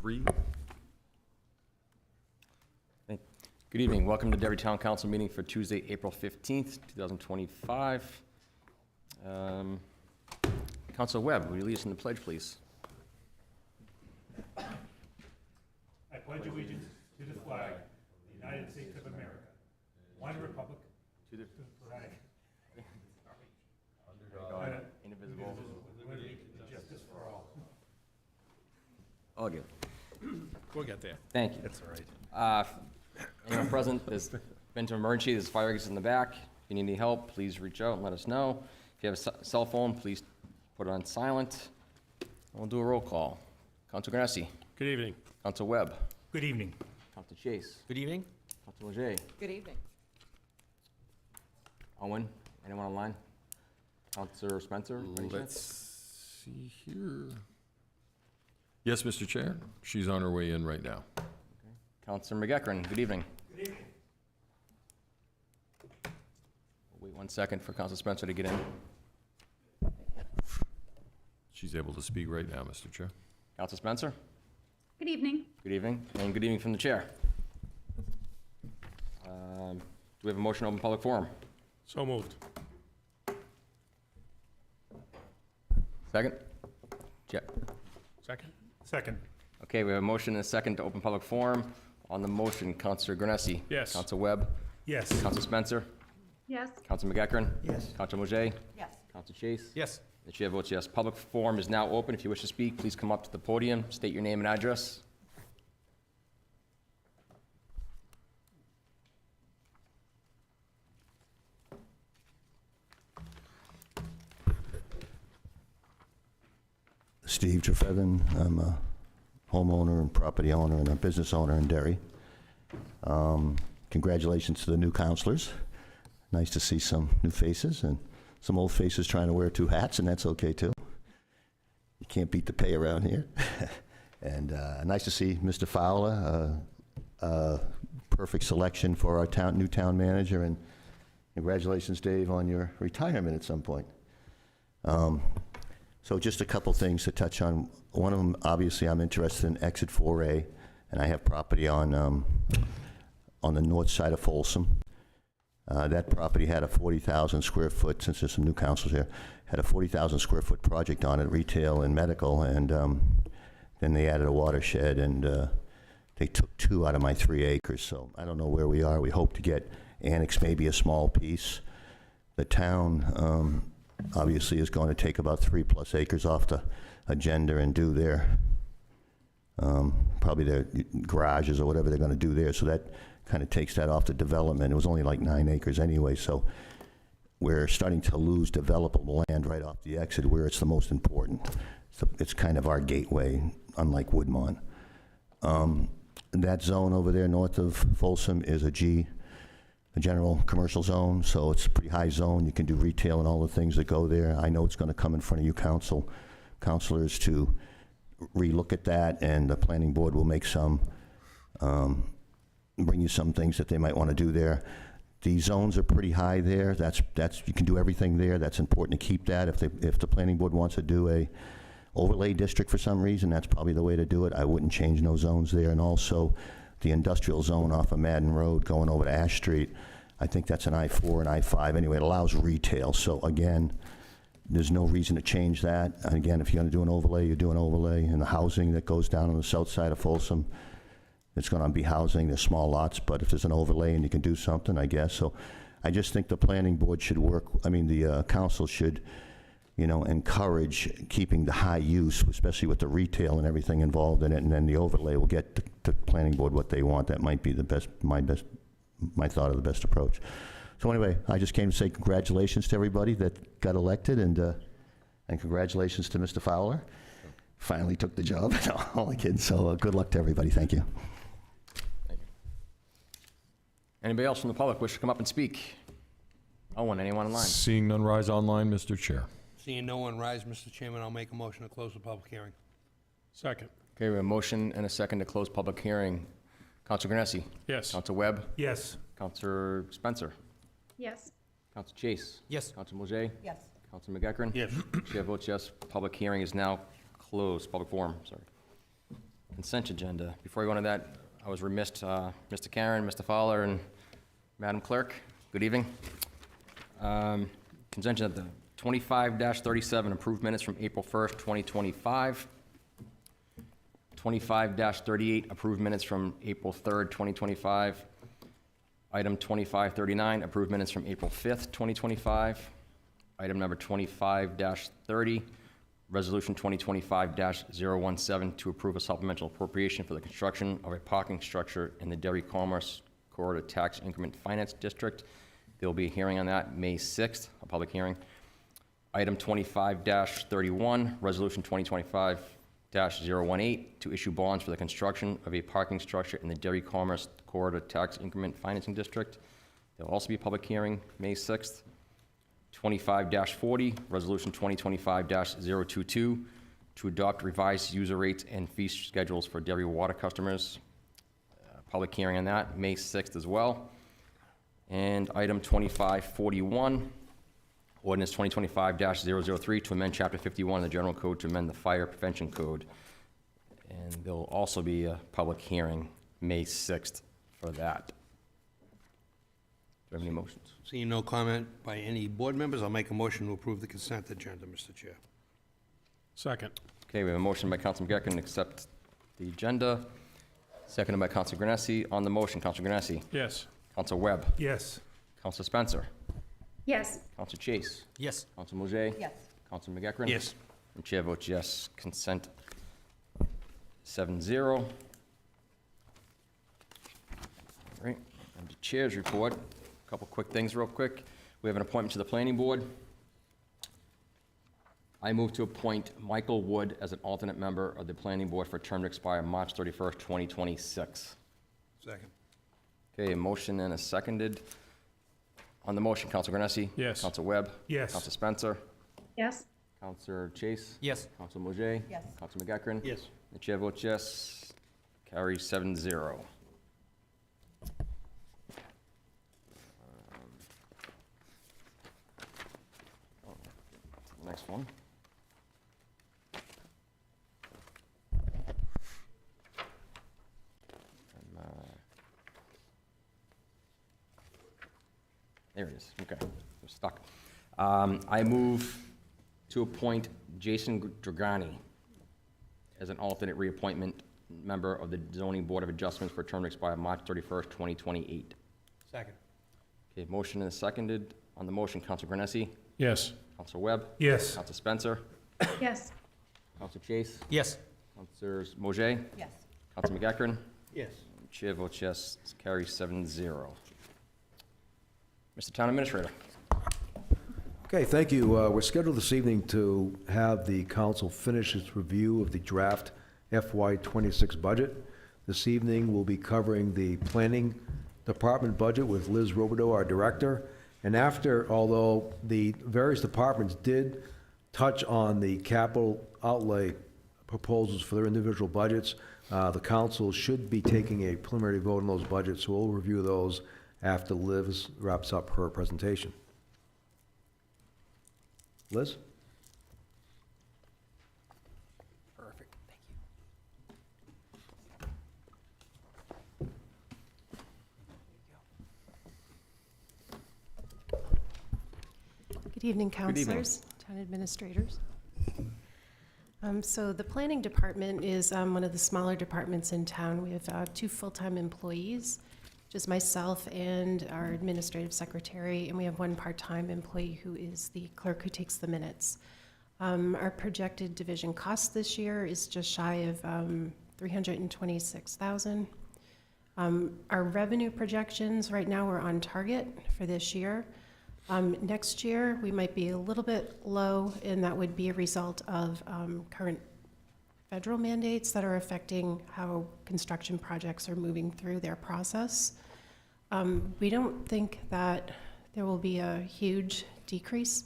3. Good evening. Welcome to Derry Town Council meeting for Tuesday, April 15th, 2025. Councilor Webb, will you lead us in the pledge, please? I pledge allegiance to the flag of the United States of America, one republic, To the flag, under God, indivisible. with liberty and justice for all. All good. We'll get there. Thank you. That's all right. Anyone present, there's been to emergency, there's fire exits in the back. If you need any help, please reach out and let us know. If you have a cell phone, please put it on silent. And we'll do a roll call. Councilor Grassy, Good evening. Councilor Webb, Good evening. Councilor Chase, Good evening. Councilor Leger, Good evening. Owen, anyone online? Councilor Spencer, by any chance? Let's see here. Yes, Mr. Chair. She's on her way in right now. Councilor McEachran, good evening. Good evening. We'll wait 1 second for Councilor Spencer to get in. She's able to speak right now, Mr. Chair. Councilor Spencer, Good evening. good evening, and good evening from the chair. Do we have a motion to open public forum? So moved. Second? Check. Second? Second. Okay, we have a motion and a second to open public forum. On the motion, Councilor Grassy. Yes. Councilor Webb. Yes. Councilor Spencer. Yes. Councilor McEachran. Yes. Councilor Leger. Yes. Councilor Chase. Yes. The chair votes yes. Public forum is now open. If you wish to speak, please come up to the podium, state your name and address. Steve Trefethan. I'm a homeowner and property owner and a business owner in Derry. Congratulations to the new counselors. Nice to see some new faces and some old faces trying to wear two hats, and that's okay too. You can't beat the pay around here. And nice to see Mr. Fowler, perfect selection for our new town manager, and congratulations, Dave, on your retirement at some point. So just a couple things to touch on. One of them, obviously, I'm interested in Exit 4A, and I have property on the north side of Folsom. That property had a 40,000 square foot, since there's some new councils here, had a 40,000 square foot project on it, retail and medical, and then they added a watershed, and they took 2 out of my 3 acres. So I don't know where we are. We hope to get annexed maybe a small piece. The town, obviously, is going to take about 3+ acres off the agenda and do their, probably their garages or whatever they're going to do there. So that kind of takes that off the development. It was only like 9 acres anyway, so we're starting to lose developable land right off the exit where it's the most important. So it's kind of our gateway, unlike Woodmont. That zone over there north of Folsom is a general commercial zone, so it's a pretty high zone. You can do retail and all the things that go there. I know it's going to come in front of you counselors to relook at that, and the planning board will make some, bring you some things that they might want to do there. The zones are pretty high there. That's you can do everything there. That's important to keep that. If the planning board wants to do a overlay district for some reason, that's probably the way to do it. I wouldn't change no zones there. And also the industrial zone off of Madden Road going over to Ash Street, I think that's an I-4 and I-5. Anyway, it allows retail. So again, there's no reason to change that. And again, if you're going to do an overlay, you do an overlay. And the housing that goes down on the south side of Folsom, it's going to be housing. There's small lots, but if there's an overlay and you can do something, I guess. So I just think the planning board should work, the council should, encourage keeping the high use, especially with the retail and everything involved in it, and then the overlay will get the planning board what they want. That might be my thought of the best approach. So anyway, I just came to say congratulations to everybody that got elected, and congratulations to Mr. Fowler. Finally took the job. Only kidding. So good luck to everybody. Thank you. Thank you. Anybody else from the public wish to come up and speak? Owen, anyone online? Seeing none rise online, Mr. Chair. Seeing no one rise, Mr. Chairman, I'll make a motion to close the public hearing. Second. Okay, we have a motion and a second to close public hearing. Councilor Grassy. Yes. Councilor Webb. Yes. Councilor Spencer. Yes. Councilor Chase. Yes. Councilor Leger. Yes. Councilor McEachran. Yes. Chair votes yes. Public hearing is now closed. Public forum, sorry. Consent agenda. Before we go into that, I was remiss, Mr. Karen, Mr. Fowler, and Madam Clerk, good evening. Consent agenda, 25-37, approved minutes from April 1st, 2025. 25-38, approved minutes from April 3rd, 2025. Item 2539, approved minutes from April 5th, 2025. Item number 25-30, Resolution 2025-017, to approve a supplemental appropriation for the construction of a parking structure in the Derry Commerce Corridor Tax Increment Finance District. There will be a hearing on that May 6th, a public hearing. Item 25-31, Resolution 2025-018, to issue bonds for the construction of a parking structure in the Derry Commerce Corridor Tax Increment Financing District. There will also be a public hearing May 6th. 25-40, Resolution 2025-022, to adopt revised user rates and fee schedules for Derry water customers. Public hearing on that, May 6th as well. And item 2541, ordinance 2025-003, to amend Chapter 51 of the General Code to amend the Fire Prevention Code. And there will also be a public hearing May 6th for that. Do you have any motions? Seeing no comment by any board members, I'll make a motion to approve the consent agenda, Mr. Chair. Second. Okay, we have a motion by Councilor McEachran to accept the agenda, seconded by Councilor Granessi. On the motion, Councilor Granessi, Yes. Councilor Webb, Yes. Councilor Spencer, Yes. Councilor Chase, Yes. Councilor Mouget, Yes. Councilor McEachran. Yes. And chair votes yes. Consent 7-0. All right, and the chair's report. A couple quick things real quick. We have an appointment to the planning board. I move to appoint Michael Wood as an alternate member of the planning board for a term to expire March 31st, 2026. Second. Okay, a motion and a seconded. On the motion, Councilor Granessi. Yes. Councilor Webb. Yes. Councilor Spencer. Yes. Councilor Chase. Yes. Councilor Mouget. Yes. Councilor McEachran. Yes. The chair votes yes. Carries 7-0. Next one. There it is, okay, I'm stuck. I move to appoint Jason Dragani as an alternate reappointment member of the Zoning Board of Adjustments for a term to expire March 31st, 2028. Second. Okay, motion and seconded. On the motion, Councilor Granessi, Yes. Councilor Webb, Yes. Councilor Spencer, Yes. Councilor Chase, Yes. Councilor Mouget, Yes. Councilor McEachran. Yes. Chair votes yes, carries 7-0. Mr. Town Administrator. Okay, thank you. We're scheduled this evening to have the council finish its review of the draft FY26 budget. This evening, we'll be covering the planning department budget with Liz Robideau, our director. And after, although the various departments did touch on the capital outlay proposals for their individual budgets, the council should be taking a preliminary vote on those budgets, so we'll review those after Liz wraps up her presentation. Liz? Perfect, thank Good evening, Good evening. councilors, town administrators. So the planning department is one of the smaller departments in town. We have 2 full-time employees, just myself and our administrative secretary, and we have 1 part-time employee who is the clerk who takes the minutes. Our projected division cost this year is just shy of $326,000. Our revenue projections, right now, we're on target for this year. Next year, we might be a little bit low, and that would be a result of current federal mandates that are affecting how construction projects are moving through their process. We don't think that there will be a huge decrease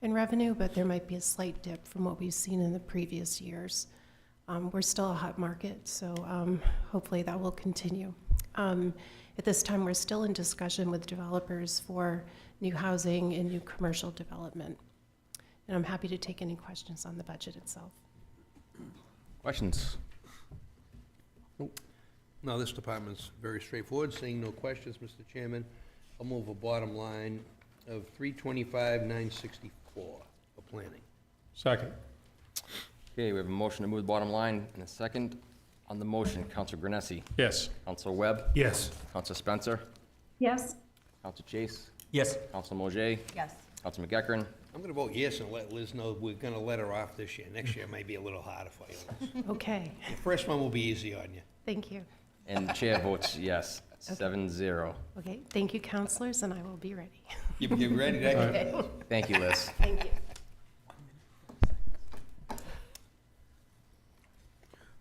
in revenue, but there might be a slight dip from what we've seen in the previous years. We're still a hot market, so hopefully that will continue. At this time, we're still in discussion with developers for new housing and new commercial development. And I'm happy to take any questions on the budget itself. Questions? No, this department's very straightforward. Seeing no questions, Mr. Chairman, I'll move a bottom line of 325,964 for planning. Second. Okay, we have a motion to move the bottom line and a second. On the motion, Counselor Granessi, Yes. Counselor Webb, Yes. Counselor Spencer, Yes. Counselor Chase, Yes. Counselor Mojay, Yes. Counselor McEckern. I'm gonna vote yes and let Liz know we're gonna let her off this year. Next year might be a little harder for you. Okay, The first one will be easy on you. thank you. And the chair votes yes, 7-0. Okay, thank you, counselors, and I will be ready. You ready to? Thank you, Liz. Thank you.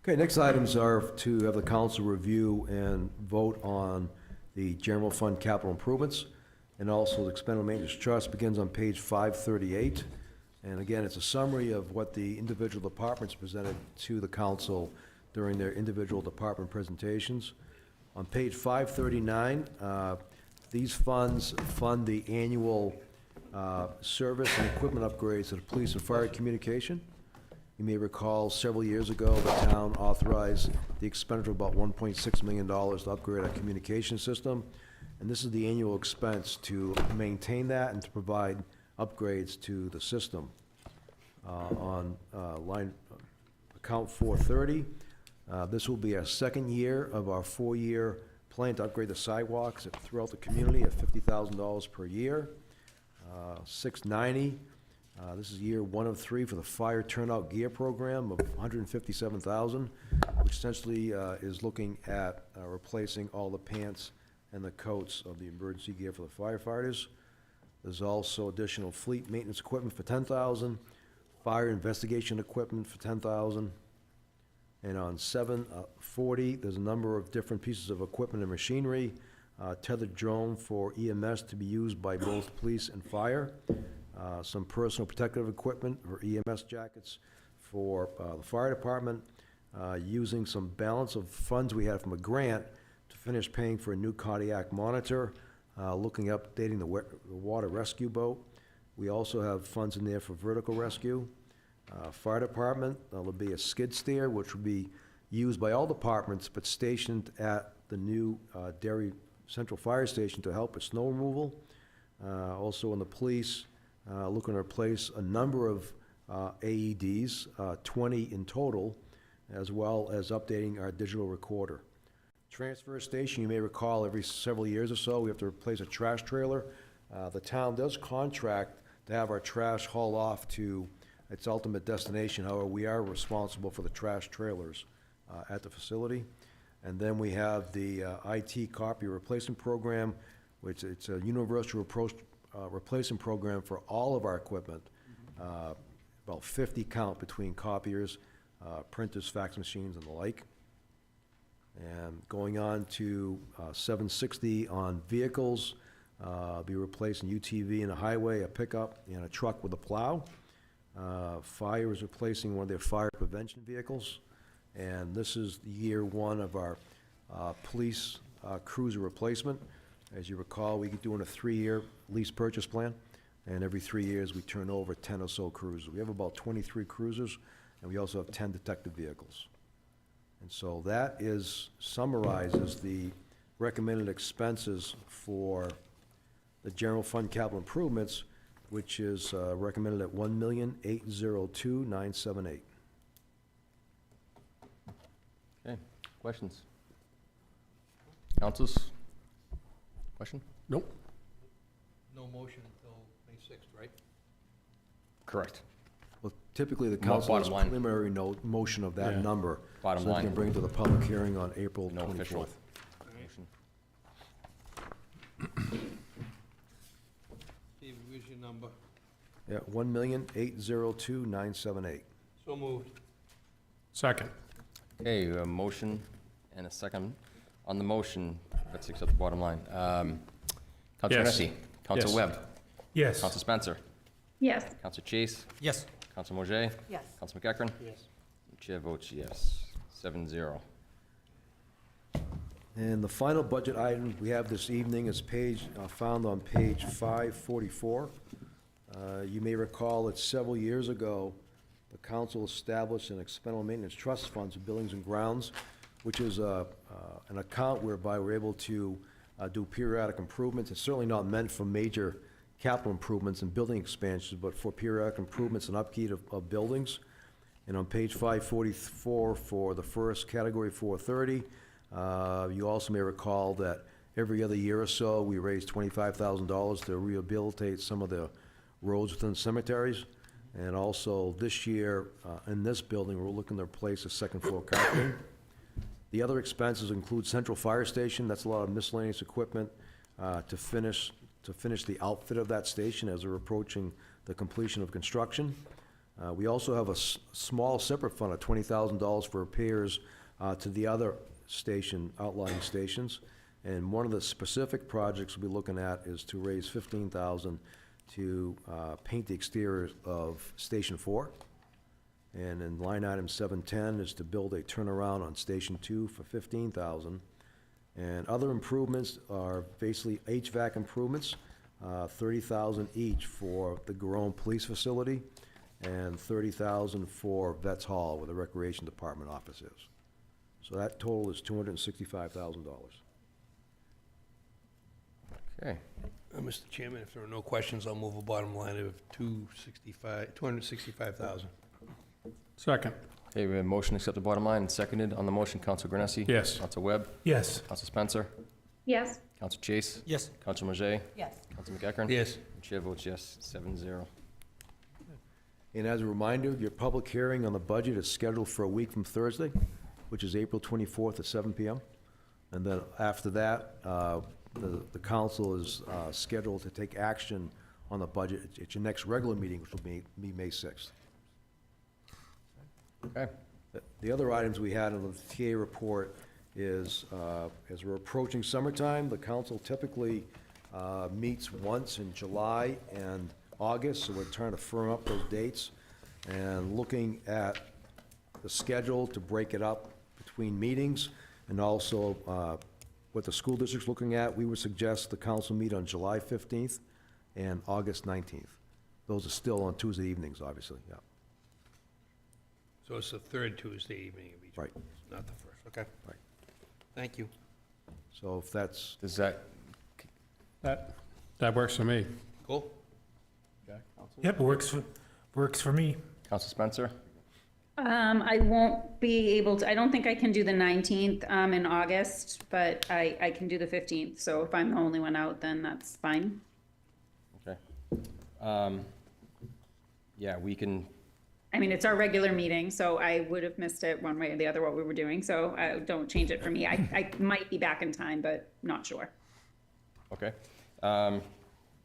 Okay, next items are to have the council review and vote on the general fund capital improvements, and also the expendable maintenance trust begins on page 538. And again, it's a summary of what the individual departments presented to the council during their individual department presentations. On page 539, these funds fund the annual service and equipment upgrades to the police and fire communication. You may recall several years ago, the town authorized the expenditure of about $1.6 million to upgrade our communication system. And this is the annual expense to maintain that and to provide upgrades to the system. On line, account 430, this will be our second year of our 4-year plan to upgrade the sidewalks throughout the community at $50,000 per year. 690, this is year 1 of 3 for the fire turnout gear program of $157,000, which essentially is looking at replacing all the pants and the coats of the emergency gear for the firefighters. There's also additional fleet maintenance equipment for $10,000, fire investigation equipment for $10,000. And on 740, there's a number of different pieces of equipment and machinery, tethered drone for EMS to be used by both police and fire, some personal protective equipment or EMS jackets for the fire department, using some balance of funds we had from a grant to finish paying for a new cardiac monitor, looking up updating the water rescue boat. We also have funds in there for vertical rescue. Fire department, there'll be a skid steer, which will be used by all departments, but stationed at the new Derry Central Fire Station to help with snow removal. Also in the police, looking to replace a number of AEDs, 20 in total, as well as updating our digital recorder. Transfer station, you may recall, every several years or so, we have to replace a trash trailer. The town does contract to have our trash hauled off to its ultimate destination. However, we are responsible for the trash trailers at the facility. And then we have the IT copy replacement program, which it's a universal replacement program for all of our equipment. About 50 count between copiers, printers, fax machines, and the like. And going on to 760 on vehicles, be replacing UTV and a highway, a pickup, and a truck with a plow. Fire is replacing one of their fire prevention vehicles. And this is year 1 of our police cruiser replacement. As you recall, we're doing a 3-year lease purchase plan, and every 3 years we turn over 10 or so cruisers. We have about 23 cruisers, and we also have 10 detective vehicles. And so that summarizes the recommended expenses for the general fund capital improvements, which is recommended at $1,802,978. Okay, questions? Councilors? Question? Nope. No motion until May 6th, right? Correct. Well, typically, the council has bottom line. preliminary motion of that Yeah. number. Bottom So they line. can bring it to the public hearing on April No official 24th. motion. Steve, where's your number? Yeah, $1,802,978. So moved. Second. Okay, we have a motion and a second. On the motion, let's accept the bottom line. Counselor Yes. Nessie, Counselor Yes. Webb, Yes. Counselor Spencer, Yes. Counselor Chase, Yes. Counselor Mojay, Yes. Counselor McEckern. Yes. Chair votes yes, 7-0. And the final budget item we have this evening is found on page 544. You may recall that several years ago, the council established an expendable maintenance trust fund for buildings and grounds which is an account whereby we're able to do periodic improvements. It's certainly not meant for major capital improvements and building expansions, but for periodic improvements and upkeep of buildings. And on page 544 for the first category 430, you also may recall that every other year or so, we raise $25,000 to rehabilitate some of the roads within cemeteries. And also this year, in this building, we're looking to replace the second floor carpeting. The other expenses include central fire station. That's a lot of miscellaneous equipment to finish the outfit of that station as we're approaching the completion of construction. We also have a small separate fund of $20,000 for repairs to the other outlying stations. And one of the specific projects we'll be looking at is to raise $15,000 to paint the exterior of Station 4. And in line item 710 is to build a turnaround on Station 2 for $15,000. And other improvements are basically HVAC improvements, $30,000 each for the Garone Police Facility and $30,000 for Vets Hall, where the Recreation Department office is. So that total is $265,000. Okay. Mr. Chairman, if there are no questions, I'll move a bottom line of $265,000. Second. Okay, we have a motion to accept the bottom line, and seconded on the motion, Counsel Granessi? Yes. Counsel Webb? Yes. Counsel Spencer? Yes. Counsel Chase? Yes. Counsel Majay? Yes. Counsel McEckern? Yes. And Chair votes yes, 7-0. And as a reminder, your public hearing on the budget is scheduled for a week from Thursday, which is April 24th at 7 p.m. And then after that, the council is scheduled to take action on the budget at your next regular meeting, which will be May 6th. Okay. The other items we had in the TA report is, as we're approaching summertime, the council typically meets once in July and August, so we're trying to firm up those dates and looking at the schedule to break it up between meetings, and also what the school district's looking at. We would suggest the council meet on July 15th and August 19th. Those are still on Tuesday evenings, obviously, yeah. So it's the third Tuesday evening of each Right. month, not the first, okay? Right. Thank you. So if that's, Does that, That works for me. Cool? Yep, works for me. Counsel Spencer? I won't be able to, I don't think I can do the 19th in August, but I can do the 15th. So if I'm the only one out, then that's fine. Okay. Yeah, we can, I mean, it's our regular meeting, so I would have missed it one way or the other what we were doing. So don't change it for me. I might be back in time, but not sure. okay.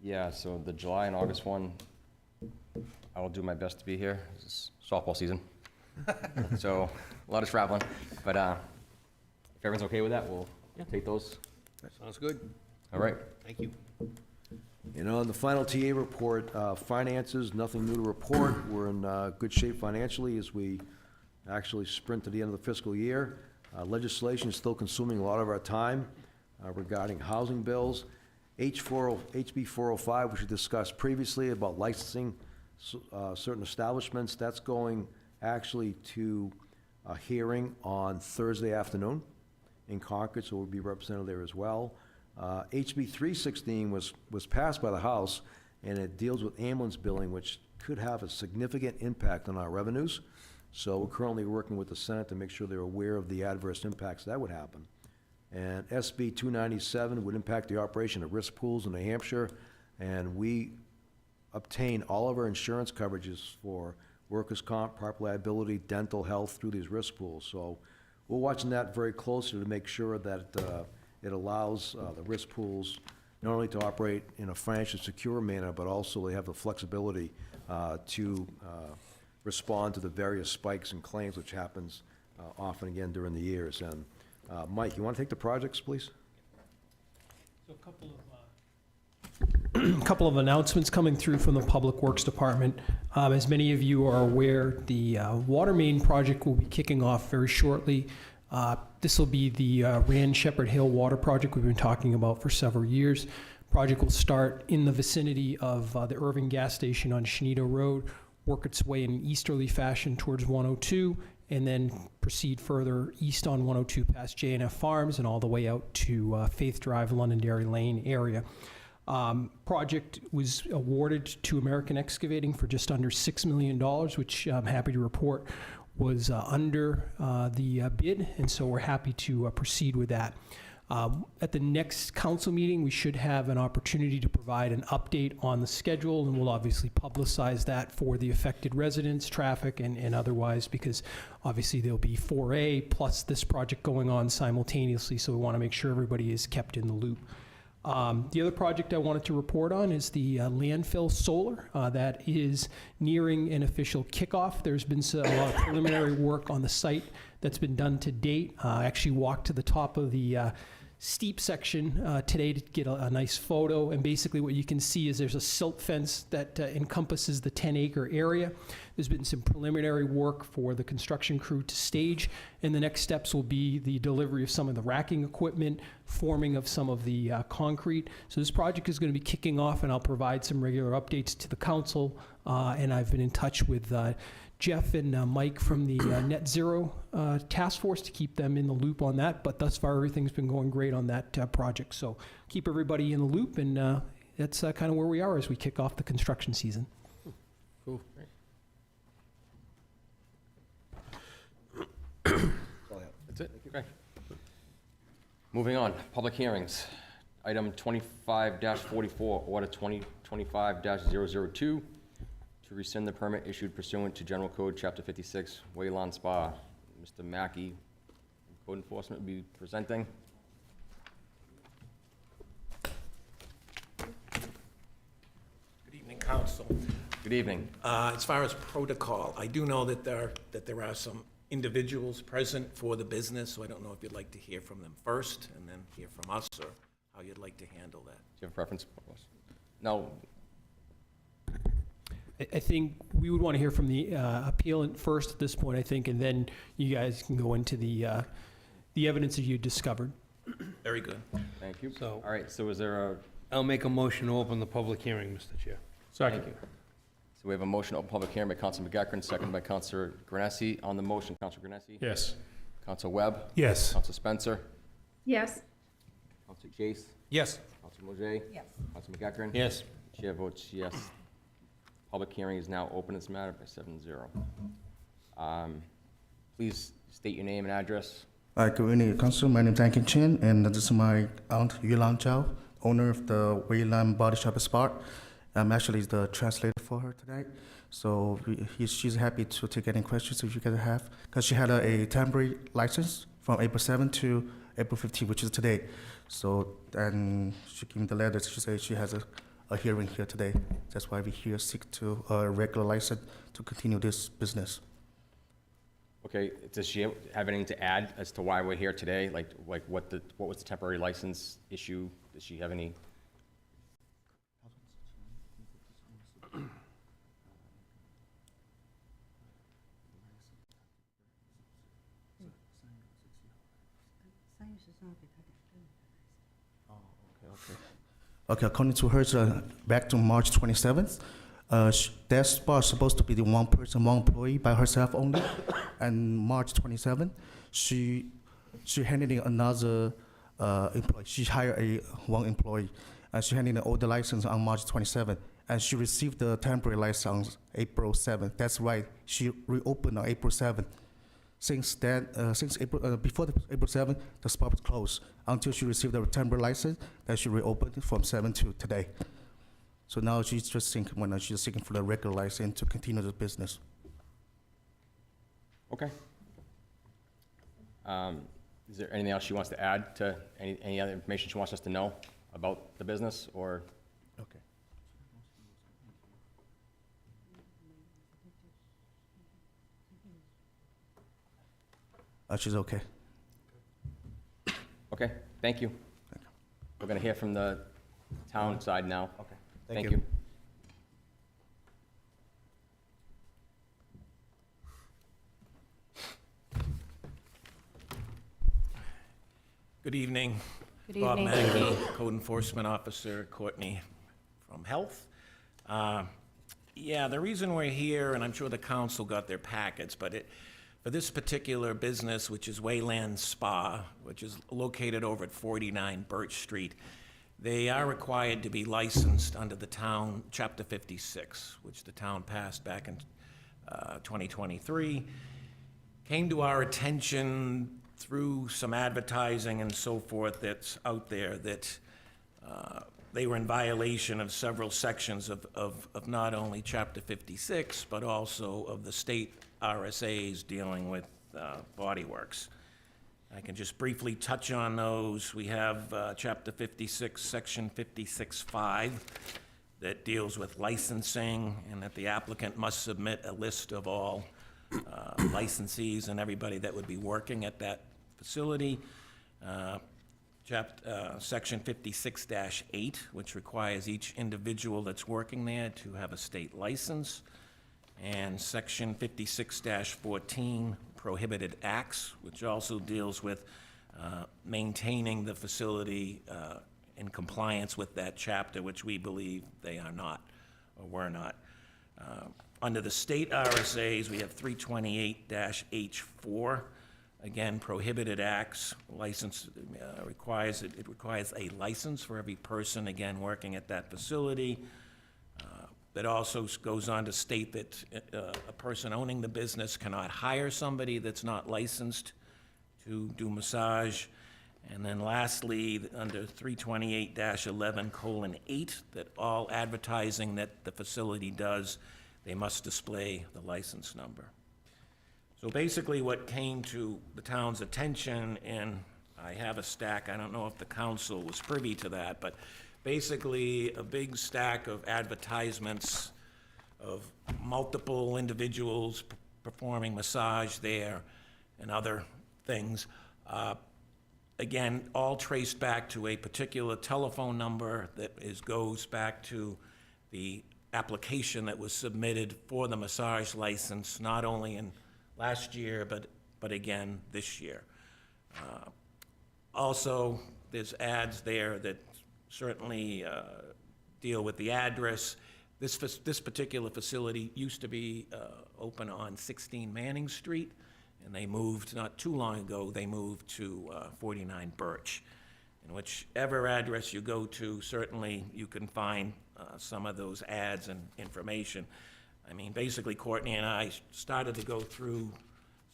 Yeah, so the July and August one, I will do my best to be here. This is softball season. So, a lot of traveling, but if everyone's okay with that, we'll take those. Sounds good. All right. Thank you. you know, in the final TA report, finances, nothing new to report. We're in good shape financially as we actually sprint to the end of the fiscal year. Legislation is still consuming a lot of our time regarding housing bills. HB 405, which we discussed previously about licensing certain establishments, that's going actually to a hearing on Thursday afternoon in Concord, so we'll be represented there as well. HB 316 was passed by the House, and it deals with ambulance billing, which could have a significant impact on our revenues. So we're currently working with the Senate to make sure they're aware of the adverse impacts that would happen. And SB 297 would impact the operation of risk pools in New Hampshire, and we obtain all of our insurance coverages for workers' comp, property liability, dental health through these risk pools. So we're watching that very closely to make sure that it allows the risk pools not only to operate in a financially secure manner, but also they have the flexibility to respond to the various spikes and claims, which happens often again during the years. And Mike, you want to take the projects, please? So a couple of announcements coming through from the Public Works Department. As many of you are aware, the water main project will be kicking off very shortly. This will be the Rand Shepherd Hill Water Project we've been talking about for several years. Project will start in the vicinity of the Irving Gas Station on Shenito Road, work its way in an easterly fashion towards 102, and then proceed further east on 102 past J&F Farms and all the way out to Faith Drive, Londonderry Lane area. Project was awarded to American Excavating for just under $6 million, which I'm happy to report was under the bid, and so we're happy to proceed with that. At the next council meeting, we should have an opportunity to provide an update on the schedule, and we'll obviously publicize that for the affected residents, traffic, and otherwise, because obviously there'll be 4A plus this project going on simultaneously, so we want to make sure everybody is kept in the loop. The other project I wanted to report on is the landfill solar that is nearing an official kickoff. There's been a lot of preliminary work on the site that's been done to date. I actually walked to the top of the steep section today to get a nice photo, and basically what you can see is there's a silt fence that encompasses the 10-acre area. There's been some preliminary work for the construction crew to stage, and the next steps will be the delivery of some of the racking equipment, forming of some of the concrete. So this project is going to be kicking off, and I'll provide some regular updates to the council, and I've been in touch with Jeff and Mike from the Net Zero Task Force to keep them in the loop on that, but thus far everything's been going great on that project. So keep everybody in the loop, and that's kind of where we are as we kick off the construction season. Cool. Great. That's it? Okay. Moving on, public hearings. Item 25-44, order 2025-002, to rescind the permit issued pursuant to General Code, Chapter 56, Wayland Spa. Mr. Mackey, Code Enforcement, will be presenting. Good evening, Council. Good evening. As far as protocol, I do know that there are some individuals present for the business, so I don't know if you'd like to hear from them first and then hear from us, or how you'd like to handle that. Do you have a preference? No. I think we would want to hear from the appellant first at this point, I think, and then you guys can go into the evidence that you discovered. Very good. Thank you. So- All right, so is there a, I'll make a motion to open the public hearing, Mr. Chair. Second. thank you. So we have a motion to open public hearing by Councilor McEachran, seconded by Councilor Granessi. On the motion, Councilor Granessi? Yes. Councilor Webb? Yes. Councilor Spencer? Yes. Councilor Chase? Yes. Councilor Mojay? Yes. Councilor McEachran? Yes. Chair votes yes. Public hearing is now open this matter by 7-0. Please state your name and address. Good evening, Council. My name is Ankin Chen, and this is my aunt Yulan Zhao, owner of the Wayland Body Shop Spa. I'm actually the translator for her tonight, so she's happy to take any questions if you guys have, because she had a temporary license from April 7 to April 15, which is today. So, and she gave me the letter. She said she has a hearing here today. That's why we're here, seek to a regular license to continue this business. Okay, does she have anything to add as to why we're here today? Like what was the temporary license issue? Does she have any? Okay, according to her, back to March 27th, that spa is supposed to be the one person, one employee by herself only. And March 27th, she handed in another employee. She hired one employee, and she handed in all the license on March 27th. And she received the temporary license on April 7th. That's right, she reopened on April 7th. Since then, before April 7th, the spa was closed until she received the temporary license. That she reopened from 7 to today. So now she's just she's seeking for the regular license to continue the business. Okay. Is there anything else she wants to add to any other information she wants us to know about the business, or? Okay. She's okay. Okay, thank you. We're gonna hear from the town side now. Okay. Thank you. Good evening. Good Bob evening. Mackey, Code Enforcement Officer, Courtney from Health. Yeah, the reason we're here, and I'm sure the council got their packets, but For this particular business, which is Wayland Spa, which is located over at 49 Birch Street, they are required to be licensed under the town Chapter 56, which the town passed back in 2023. Came to our attention through some advertising and so forth that's out there that they were in violation of several sections of not only Chapter 56, but also of the state RSAs dealing with body works. I can just briefly touch on those. We have Chapter 56, Section 56.5, that deals with licensing, and that the applicant must submit a list of all licensees and everybody that would be working at that facility. Section 56-8, which requires each individual that's working there to have a state license. And Section 56-14, prohibited acts, which also deals with maintaining the facility in compliance with that chapter, which we believe they are not, or were not. Under the state RSAs, we have 328-H4. Again, prohibited acts, license requires a license for every person, again, working at that facility. That also goes on to state that a person owning the business cannot hire somebody that's not licensed to do massage. And then lastly, under 328-11:8, that all advertising that the facility does, they must display the license number. So basically what came to the town's attention, and I have a stack, I don't know if the council was privy to that, but basically a big stack of advertisements of multiple individuals performing massage there and other things. Again, all traced back to a particular telephone number that goes back to the application that was submitted for the massage license, not only in last year, but again this year. Also, there's ads there that certainly deal with the address. This particular facility used to be open on 16 Manning Street, and they moved, not too long ago, they moved to 49 Birch. And whichever address you go to, certainly you can find some of those ads and information. I mean, basically, Courtney and I started to go through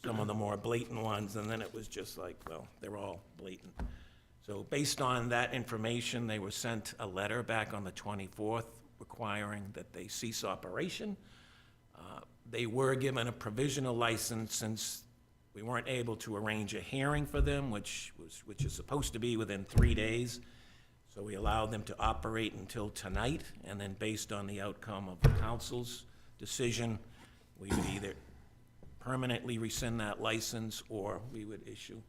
some of the more blatant ones, and then it was just like, well, they're all blatant. So based on that information, they were sent a letter back on the 24th requiring that they cease operation. They were given a provisional license since we weren't able to arrange a hearing for them, which is supposed to be within 3 days. So we allowed them to operate until tonight, and then based on the outcome of the council's decision, we would either permanently rescind that license or we would issue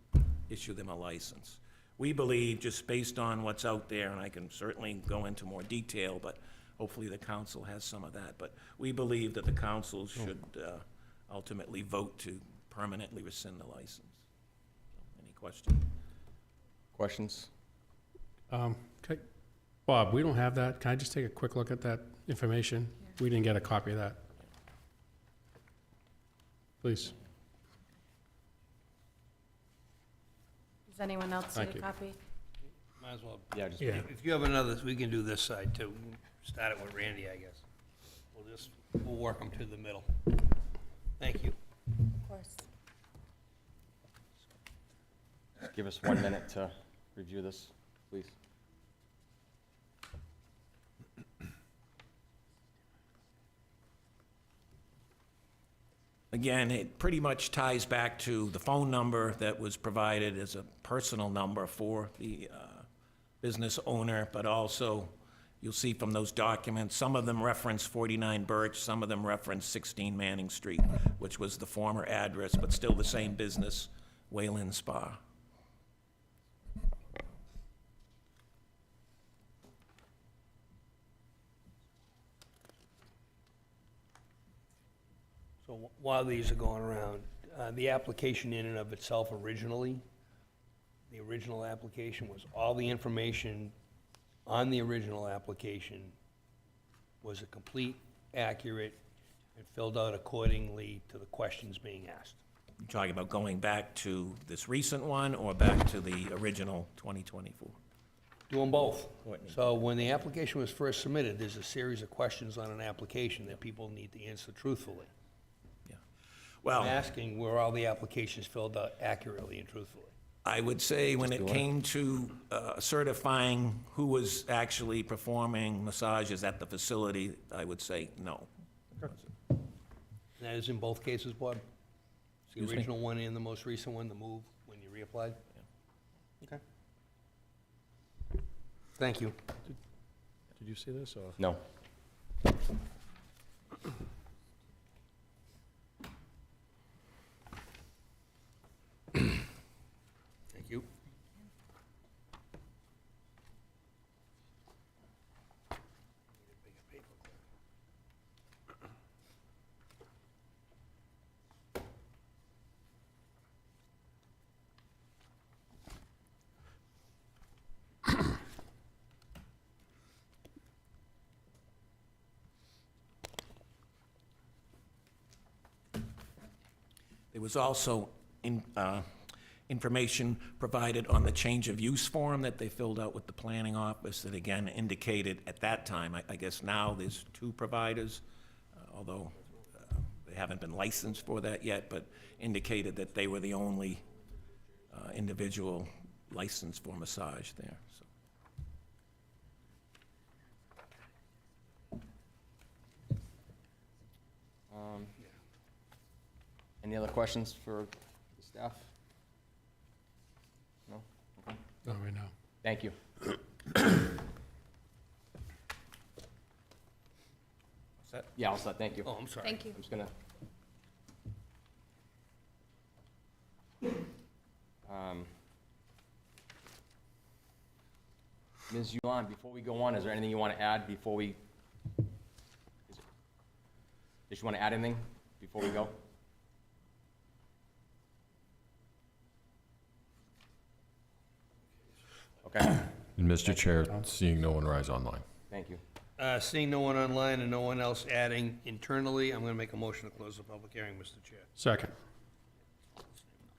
them a license. We believe, just based on what's out there, and I can certainly go into more detail, but hopefully the council has some of that, but we believe that the council should ultimately vote to permanently rescind the license. So, any questions? Questions? Okay. Bob, we don't have that. Can I just take a quick look at that information? We didn't get a copy of that. Please. Does anyone else Thank need a you. copy? Might as well. Yeah, just Yeah. If you have another, we can do this side too. Start it with Randy, I guess. We'll work them to the middle. Thank you. Of course. just give us 1 minute to review this, please. Again, it pretty much ties back to the phone number that was provided as a personal number for the business owner, but also, you'll see from those documents, some of them reference 49 Birch, some of them reference 16 Manning Street, which was the former address, but still the same business, Wayland Spa. So while these are going around, the application in and of itself originally, the original application was all the information on the original application was a complete, accurate, and filled out accordingly to the questions being asked. You talking about going back to this recent one or back to the original 2024? Doing both. Whitney. So when the application was first submitted, there's a series of questions on an application that people need to answer truthfully. Yeah. Well, I'm asking were all the applications filled out accurately and truthfully? I would say when it came to certifying who was actually performing massages at the facility, I would say no. And that is in both cases, Bob? The Excuse me? original one and the most recent one, the move, when you reapplied? Okay. Thank you. Did you see this, or? No. Thank you. There was also information provided on the change of use form that they filled out with the planning office that again indicated at that time, I guess now there's 2 providers, although they haven't been licensed for that yet, but indicated that they were the only individual licensed for massage there. So. Any other questions for the staff? No? Okay. No, right now. Thank you. Set? Yeah, all set, thank you. Oh, I'm sorry. Thank you. I'm just gonna. Ms. Yuan, before we go on, is there anything you want to add before we? Did you want to add anything before we go? Okay, And Mr. Chair, seeing no one rise online. thank you. Seeing no one online and no one else adding internally, I'm going to make a motion to close the public hearing, Mr. Chair. Second. Okay,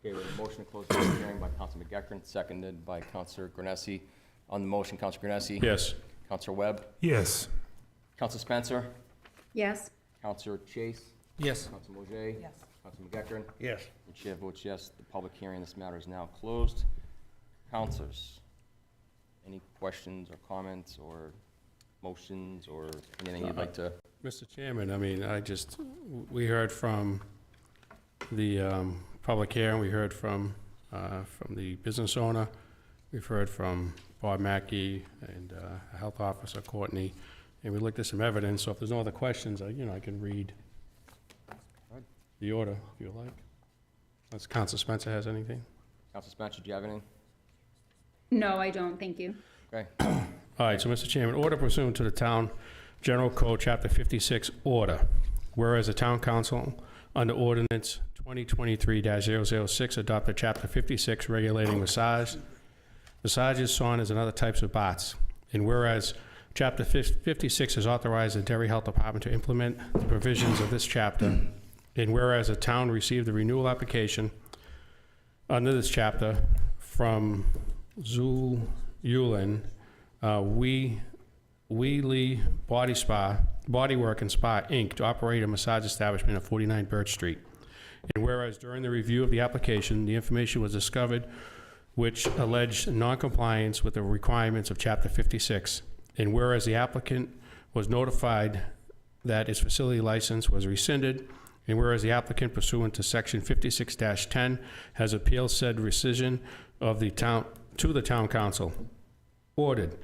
we have a motion to close the public hearing by Councilor McEachran, seconded by Councilor Granessi. On the motion, Councilor Granessi? Yes. Councilor Webb? Yes. Councilor Spencer? Yes. Councilor Chase? Yes. Councilor Mojay? Yes. Councilor McEachran? Yes. The chair votes yes. The public hearing on this matter is now closed. Councilors, any questions or comments or motions or anything you'd like to? Mr. Chairman, I mean, we heard from the public hearing, we heard from the business owner, we've heard from Bob Mackey and Health Officer Courtney, and we looked at some evidence, so if there's no other questions, I can read the order, if you like. Unless Council Spencer has anything? Councilor Spencer, do you have anything? No, I don't, thank you. Okay. All right, so Mr. Chairman, order pursuant to the Town General Code, Chapter 56, order. Whereas the Town Council, under Ordinance 2023-006, adopted Chapter 56 regulating massages, saunas, and other types of baths. And whereas Chapter 56 has authorized the Derry Health Department to implement the provisions of this chapter, and whereas the town received a renewal application under this chapter from Zul Yulin, Wheelie Bodywork and Spa, Inc., to operate a massage establishment at 49 Birch Street. And whereas during the review of the application, the information was discovered which alleged noncompliance with the requirements of Chapter 56. And whereas the applicant was notified that its facility license was rescinded, and whereas the applicant pursuant to Section 56-10 has appealed said rescission of the town to the Town Council. Ordered,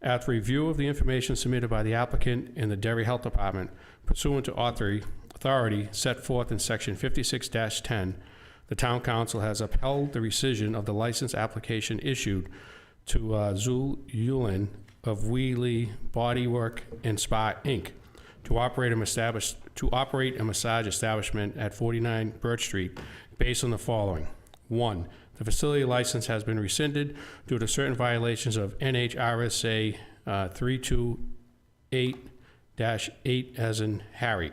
after review of the information submitted by the applicant and the Derry Health Department pursuant to authority set forth in Section 56-10, the Town Council has upheld the rescission of the license application issued to Zul Yulin of Wheelie Bodywork and Spa, Inc., to operate a massage establishment at 49 Birch Street based on the following. 1, the facility license has been rescinded due to certain violations of NHRSA 328-8 as in Harry.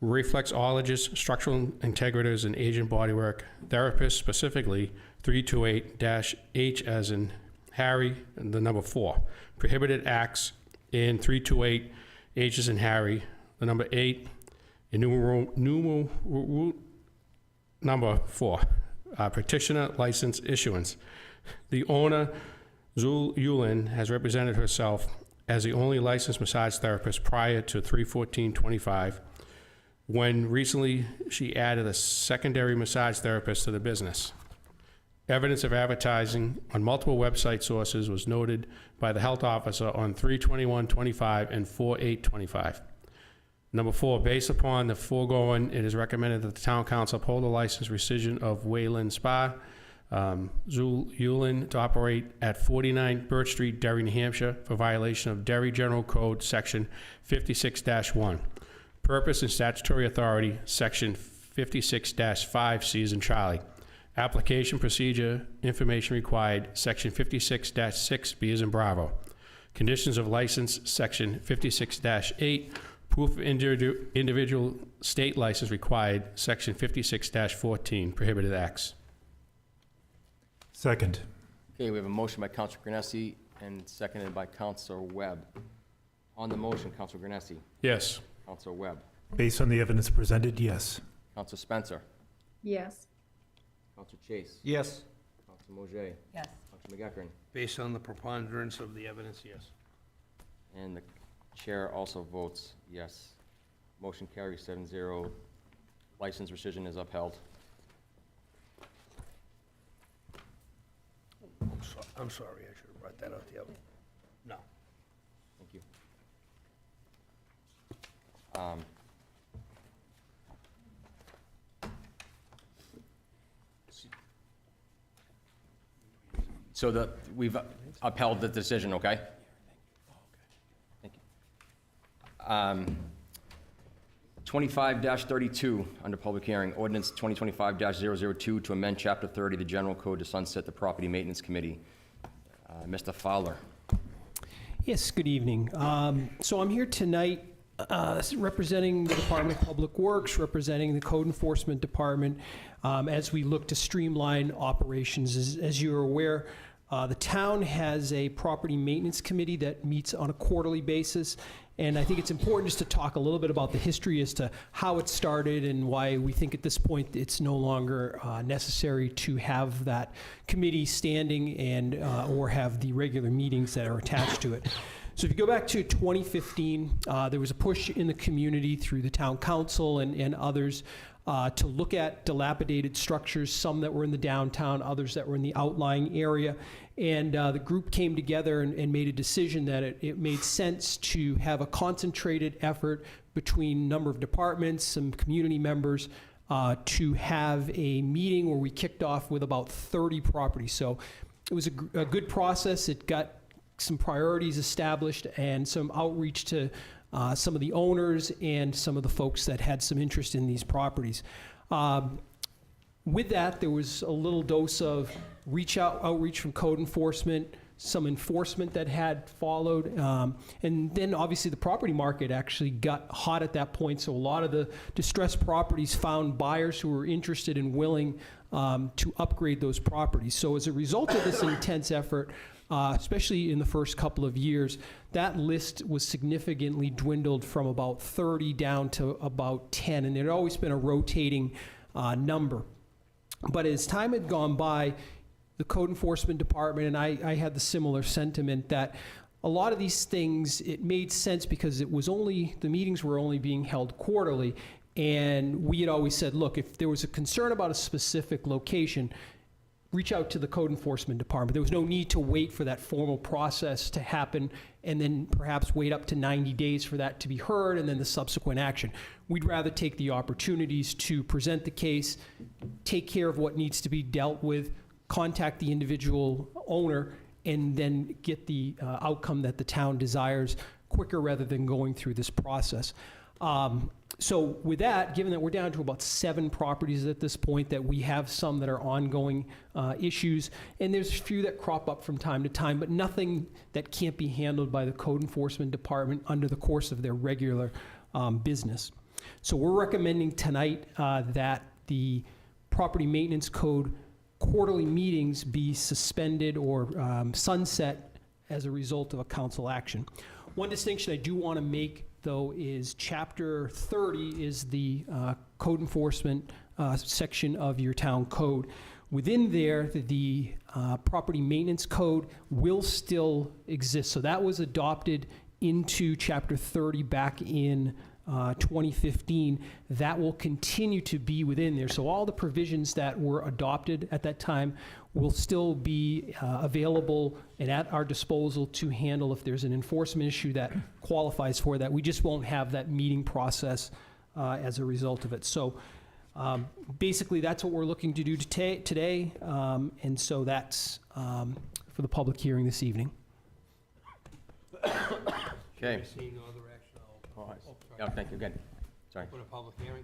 reflexologists, structural integrators, and agent bodywork therapists, specifically 328-H as in Harry, and the number 4. Prohibited acts in 328-H as in Harry, the number 8, in numeral number 4. Practitioner license issuance. The owner, Zul Yulin, has represented herself as the only licensed massage therapist prior to 3/14/25, when recently she added a secondary massage therapist to the business. Evidence of advertising on multiple website sources was noted by the health officer on 3/21/25 and 4/8/25. Number 4, based upon the foregoing, it is recommended that the town council uphold the license rescission of Wayland Spa, Zul Yulin, to operate at 49 Birch Street, Derry, New Hampshire, for violation of Derry General Code, Section 56-1. Purpose and statutory authority, Section 56-5, C as in Charlie. Application procedure, information required, Section 56-6, B as in Bravo. Conditions of license, Section 56-8. Proof of individual state license required, Section 56-14, prohibited acts. Second. Okay, we have a motion by Councilor Granessi and seconded by Councilor Webb. On the motion, Councilor Granessi. Yes. Councilor Webb. Based on the evidence presented, yes. Councilor Spencer. Yes. Councilor Chase. Yes. Councilor Mojay. Yes. Councilor McEachern. Based on the preponderance of the evidence, yes. And the chair also votes yes. Motion carries 7-0. License rescission is upheld. I'm sorry, I should have brought that out the other. No. Thank you. So we've upheld the decision, okay? Thank you. 25-32, under public hearing, ordinance 2025-002 to amend Chapter 30 of the General Code to sunset the Property Maintenance Committee. Mr. Fowler. Yes, good evening. So I'm here tonight representing the Department of Public Works, representing the Code Enforcement Department, as we look to streamline operations. As you're aware, the town has a property maintenance committee that meets on a quarterly basis, and I think it's important just to talk a little bit about the history as to how it started and why we think at this point it's no longer necessary to have that committee standing and or have the regular meetings that are attached to it. So if you go back to 2015, there was a push in the community through the town council and others to look at dilapidated structures, some that were in the downtown, others that were in the outlying area. And the group came together and made a decision that it made sense to have a concentrated effort between a number of departments, some community members, to have a meeting where we kicked off with about 30 properties. So it was a good process. It got some priorities established and some outreach to some of the owners and some of the folks that had some interest in these properties. With that, there was a little dose of outreach from code enforcement, some enforcement that had followed, and then obviously the property market actually got hot at that point, so a lot of the distressed properties found buyers who were interested and willing to upgrade those properties. So as a result of this intense effort, especially in the first couple of years, that list was significantly dwindled from about 30 down to about 10, and it had always been a rotating number. But as time had gone by, the Code Enforcement Department, and I had the similar sentiment that a lot of these things, it made sense because the meetings were only being held quarterly, and we had always said, look, if there was a concern about a specific location, reach out to the Code Enforcement Department. There was no need to wait for that formal process to happen and then perhaps wait up to 90 days for that to be heard and then the subsequent action. We'd rather take the opportunities to present the case, take care of what needs to be dealt with, contact the individual owner, and then get the outcome that the town desires quicker rather than going through this process. So with that, given that we're down to about 7 properties at this point, that we have some that are ongoing issues, and there's a few that crop up from time to time, but nothing that can't be handled by the Code Enforcement Department under the course of their regular business. So we're recommending tonight that the property maintenance code quarterly meetings be suspended or sunset as a result of a council action. One distinction I do want to make, though, is Chapter 30 is the code enforcement section of your town code. Within there, the property maintenance code will still exist. So that was adopted into Chapter 30 back in 2015. That will continue to be within there. So all the provisions that were adopted at that time will still be available and at our disposal to handle if there's an enforcement issue that qualifies for that. We just won't have that meeting process as a result of it. So basically, that's what we're looking to do today, and so that's for the public hearing this evening. Okay. Seeing no other action, Oh, thank you, again. Sorry. open a public hearing.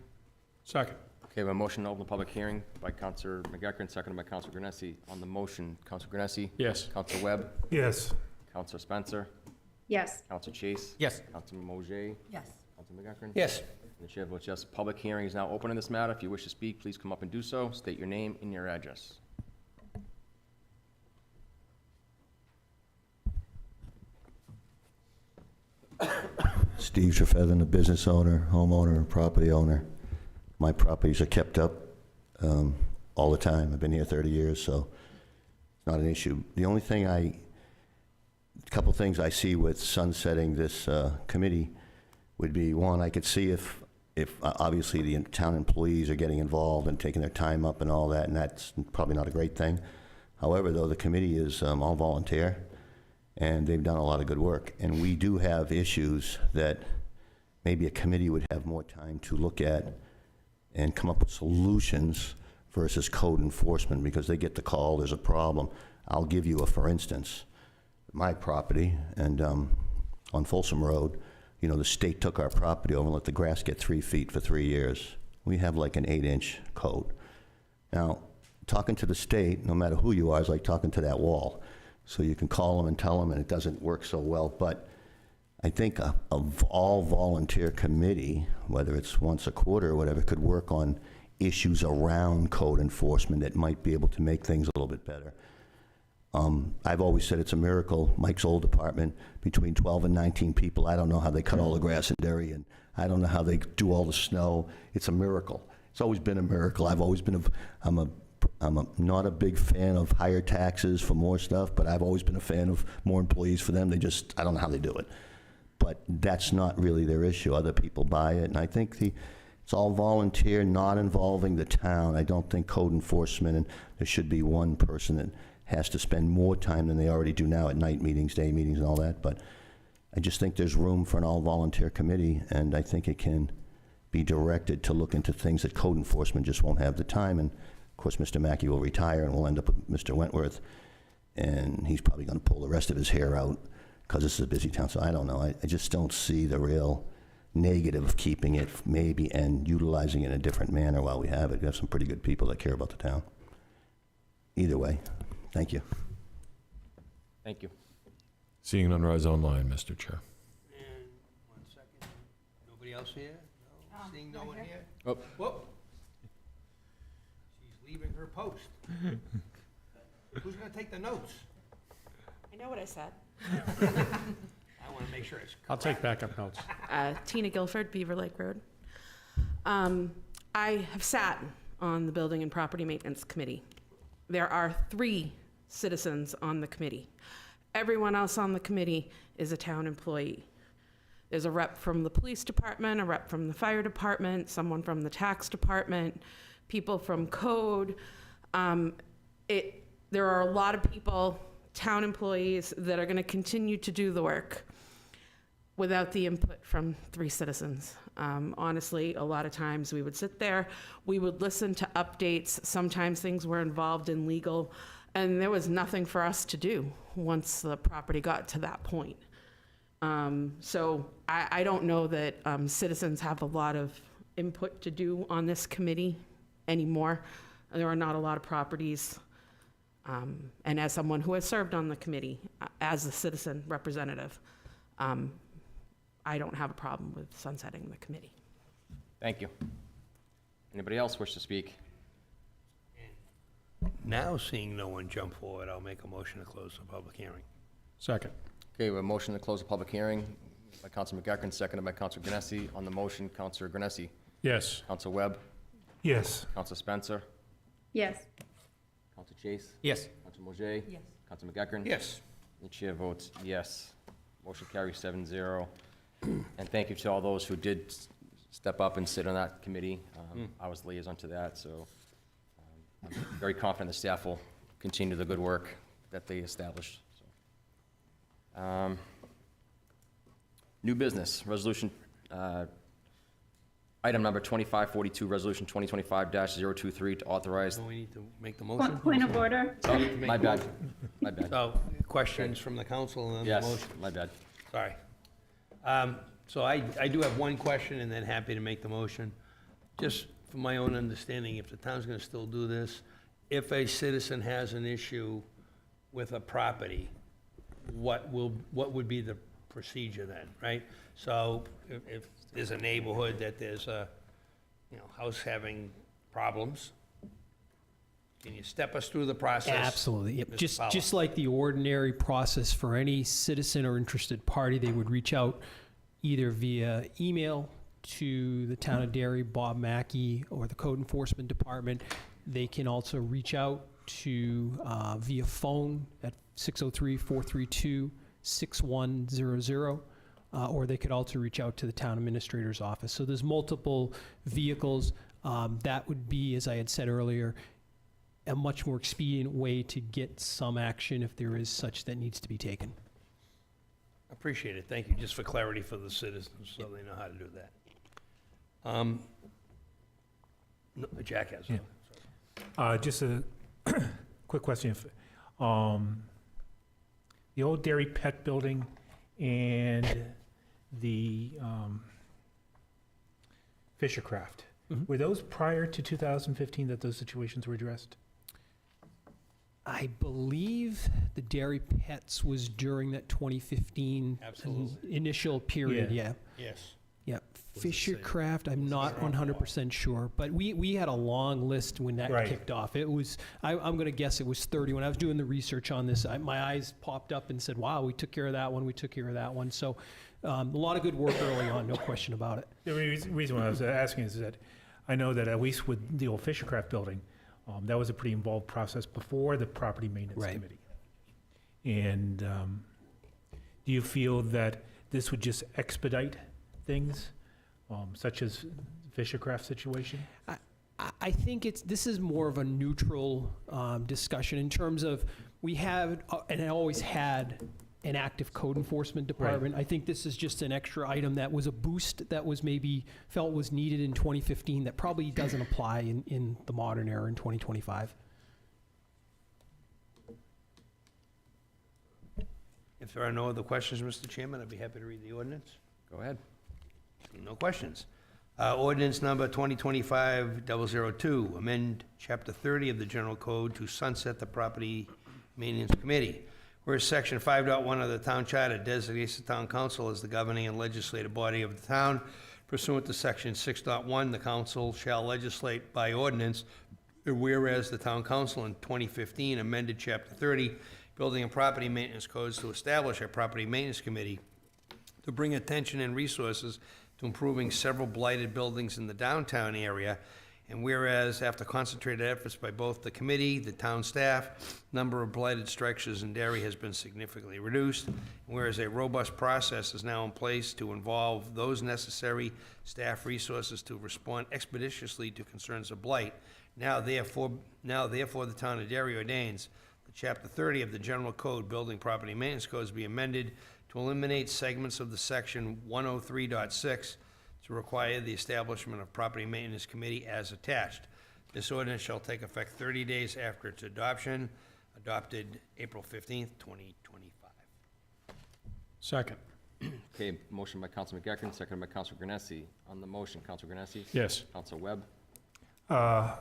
Second. Okay, we have a motion to open the public hearing by Counselor McGuckern, seconded by Counselor Granessi. On the motion, Counselor Granessi? Yes. Counselor Webb? Yes. Counselor Spencer? Yes. Counselor Chase? Yes. Counselor Mojay? Yes. Counselor McGuckern? Yes. And the chair votes yes. Public hearing is now open on this matter. If you wish to speak, please come up and do so. State your name and your address. Steve Trefethan, a business owner, homeowner, property owner. My properties are kept up all the time. I've been here 30 years, so it's not an issue. The only thing a couple things I see with sunsetting this committee would be, one, I could see if obviously the town employees are getting involved and taking their time up and all that, and that's probably not a great thing. However, though, the committee is all volunteer, and they've done a lot of good work. And we do have issues that maybe a committee would have more time to look at and come up with solutions versus code enforcement, because they get the call, there's a problem. I'll give you for instance, my property, and on Folsom Road, you know, the state took our property over and let the grass get 3 feet for 3 years. We have like an 8-inch code. Now, talking to the state, no matter who you are, is like talking to that wall. So you can call them and tell them, and it doesn't work so well. But I think a all volunteer committee, whether it's once a quarter or whatever, could work on issues around code enforcement that might be able to make things a little bit better. I've always said it's a miracle. Mike's old department, between 12 and 19 people. I don't know how they cut all the grass in Derry, and I don't know how they do all the snow. It's a miracle. It's always been a miracle. I've always been I'm not a big fan of higher taxes for more stuff, but I've always been a fan of more employees for them. I don't know how they do it. But that's not really their issue. Other people buy it, and I think it's all volunteer, not involving the town. I don't think code enforcement, and there should be one person that has to spend more time than they already do now at night meetings, day meetings, and all that. But I just think there's room for an all-volunteer committee, and I think it can be directed to look into things that code enforcement just won't have the time. And of course, Mr. Mackey will retire, and we'll end up with Mr. Wentworth, and he's probably going to pull the rest of his hair out because this is a busy town. So I don't know. I just don't see the real negative of keeping it maybe and utilizing it in a different manner while we have it. We have some pretty good people that care about the town. Either way, thank you. Thank you. Seeing none, rise online, Mr. Chair. And 1 second, nobody else here? No? Seeing no one here? Oh. Whoop. She's leaving her post. Who's gonna take the notes? I know what I said. I wanna make sure it's I'll take backup notes. Tina Guilford, Beaver Lake Road. I have sat on the Building and Property Maintenance Committee. There are 3 citizens on the committee. Everyone else on the committee is a town employee. There's a rep from the police department, a rep from the fire department, someone from the tax department, people from code. There are a lot of people, town employees, that are going to continue to do the work without the input from 3 citizens. Honestly, a lot of times we would sit there, we would listen to updates. Sometimes things were involved in legal, and there was nothing for us to do once the property got to that point. So I don't know that citizens have a lot of input to do on this committee anymore. There are not a lot of properties. And as someone who has served on the committee as a citizen representative, I don't have a problem with sunsetting the committee. Thank you. Anybody else wish to speak? Now, seeing no one jump forward, I'll make a motion to close the public hearing. Second. Okay, we have a motion to close the public hearing by Councilor McEachran, seconded by Councilor Granessi. On the motion, Councilor Granessi. Yes. Councilor Webb. Yes. Councilor Spencer. Yes. Councilor Chase. Yes. Councilor Mojay. Yes. Councilor McEachran. Yes. The chair votes yes. Motion carries 7-0. And thank you to all those who did step up and sit on that committee. I was liaison to that, so I'm very confident the staff will continue the good work that they established. So. New business, resolution, item number 2542, resolution 2025-023 to authorize. So we need to make the motion? Point of order. Oh, my bad, my bad. So, questions from the council and then the Yes, motion? my bad. Sorry. So I do have one question and then happy to make the motion. Just from my own understanding, if the town's gonna still do this, if a citizen has an issue with a property, what would be the procedure then, right? So if there's a neighborhood that there's a, house having problems, can you step us through the process? Absolutely. Yep. Mr. Just Fowler? just like the ordinary process for any citizen or interested party, they would reach out either via email to the town of Derry, Bob Mackey, or the Code Enforcement Department. They can also reach out to via phone at 603-432-6100, or they could also reach out to the town administrator's office. So there's multiple vehicles. That would be, as I had said earlier, a much more expedient way to get some action if there is such that needs to be taken. Appreciate it. Thank you. Just for clarity for the citizens, so they know how to do that. No, Jack has one. Just a quick question. If, the old Dairy Pet Building and the Fishercraft, were those prior to 2015 that those situations were addressed? I believe the Dairy Pets was during that 2015 Absolutely. initial period, yeah. Yes. Yeah, Fishercraft, I'm not 100% sure, but we had a long list when that Right. kicked off. It was, I'm going to guess it was 30. When I was doing the research on this, my eyes popped up and said, wow, we took care of that one, we took care of that one. So a lot of good work early on, no question about it. The reason why I was asking is that I know that at least with the old Fishercraft building, that was a pretty involved process before the Property Maintenance Right. Committee. And do you feel that this would just expedite things, such as Fishercraft situation? I think this is more of a neutral discussion in terms of we have, and I always had, an active code enforcement department. I think this is just an extra item that was a boost that was maybe felt was needed in 2015 that probably doesn't apply in the modern era in 2025. If there are no other questions, Mr. Chairman, I'd be happy to read the ordinance. Go ahead. No questions. Ordinance number 2025-002, amend Chapter 30 of the General Code to sunset the Property Maintenance Committee. Whereas Section 5.1 of the Town Charter designates the Town Council as the governing and legislative body of the town. Pursuant to Section 6.1, the council shall legislate by ordinance. Whereas the Town Council in 2015 amended Chapter 30, Building and Property Maintenance Codes to establish a Property Maintenance Committee to bring attention and resources to improving several blighted buildings in the downtown area. And whereas, after concentrated efforts by both the committee, the town staff, number of blighted structures in Derry has been significantly reduced. And whereas a robust process is now in place to involve those necessary staff resources to respond expeditiously to concerns of blight, now therefore the town of Derry ordains that Chapter 30 of the General Code, Building Property Maintenance Codes, be amended to eliminate segments of the Section 103.6 to require the establishment of Property Maintenance Committee as attached. This ordinance shall take effect 30 days after its adoption, adopted April 15th, 2025. Second. Okay, motion by Councilor McEachran, seconded by Councilor Granessi. On the motion, Councilor Granessi? Yes. Councilor Webb?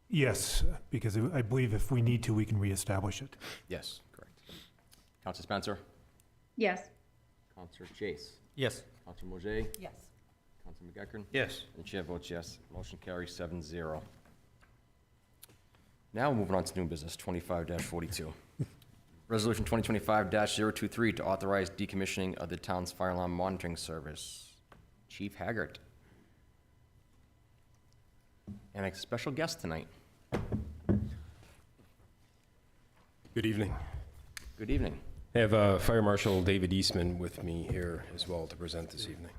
Yes, because I believe if we need to, we can reestablish it. Yes, correct. Councilor Spencer? Yes. Councilor Chase? Yes. Councilor Mojay? Yes. Councilman McEachern? Yes. The chair votes yes. Motion carries 7-0. Now moving on to new business, 25-42. Resolution 2025-023 to authorize decommissioning of the town's fire alarm monitoring service. Chief Haggart. And a special guest tonight. Good evening. Good evening. I have Fire Marshal David Eastman with me here as well to present this evening.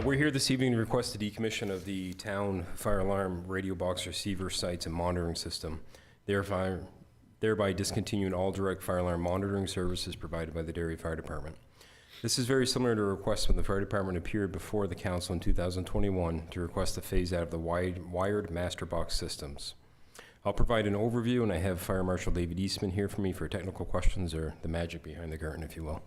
We're here this evening to request the decommission of the town fire alarm radio box receiver sites and monitoring system, thereby discontinuing all direct fire alarm monitoring services provided by the Derry Fire Department. This is very similar to a request when the fire department appeared before the council in 2021 to request a phase out of the wired master box systems. I'll provide an overview, and I have Fire Marshal David Eastman here for me for technical questions or the magic behind the curtain, if you will.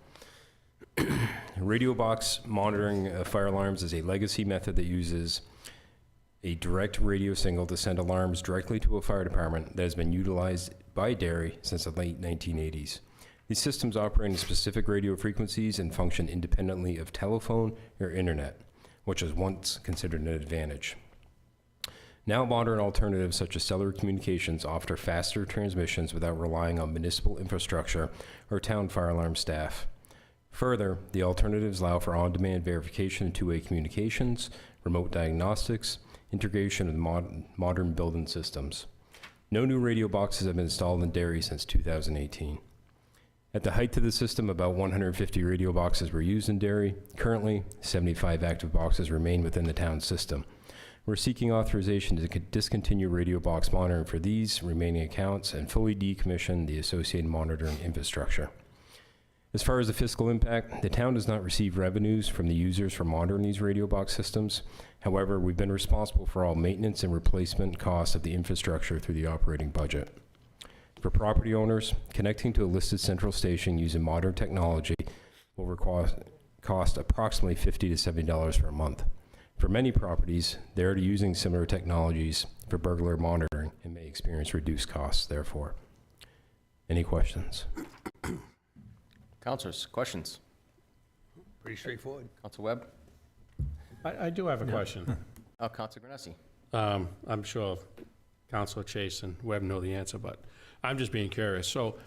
Radio box monitoring fire alarms is a legacy method that uses a direct radio signal to send alarms directly to a fire department that has been utilized by Derry since the late 1980s. These systems operate in specific radio frequencies and function independently of telephone or internet, which was once considered an advantage. Now modern alternatives such as cellular communications offer faster transmissions without relying on municipal infrastructure or town fire alarm staff. Further, the alternatives allow for on-demand verification of two-way communications, remote diagnostics, integration of modern building systems. No new radio boxes have been installed in Derry since 2018. At the height of the system, about 150 radio boxes were used in Derry. Currently, 75 active boxes remain within the town system. We're seeking authorization to discontinue radio box monitoring for these remaining accounts and fully decommission the associated monitoring infrastructure. As far as the fiscal impact, the town does not receive revenues from the users for monitoring these radio box systems. However, we've been responsible for all maintenance and replacement costs of the infrastructure through the operating budget. For property owners, connecting to a listed central station using modern technology will cost approximately $50 to $70 per month. For many properties, they're already using similar technologies for burglar monitoring and may experience reduced costs, therefore. Any questions? Councilors, questions? Pretty straightforward. Council Webb? I do have a question. Oh, Council Granessi. I'm sure Councilor Chase and Webb know the answer, but I'm just being curious. So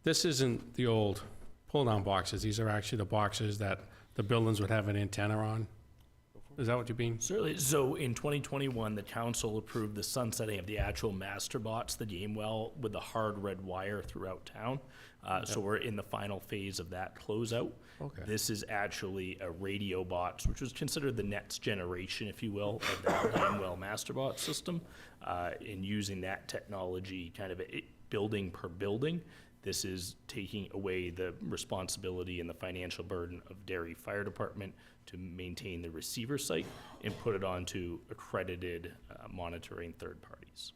this isn't the old pull-down boxes. These are actually the boxes that the buildings would have an antenna on? Is that what you mean? Certainly. So in 2021, the council approved the sunsetting of the actual master box, the game well, with the hard red wire throughout town. So we're in the final phase of that closeout. Okay. This is actually a radio box, which was considered the next generation, if you will, of that game well master box system. In using that technology, kind of building per building, this is taking away the responsibility and the financial burden of Derry Fire Department to maintain the receiver site and put it onto accredited monitoring third parties.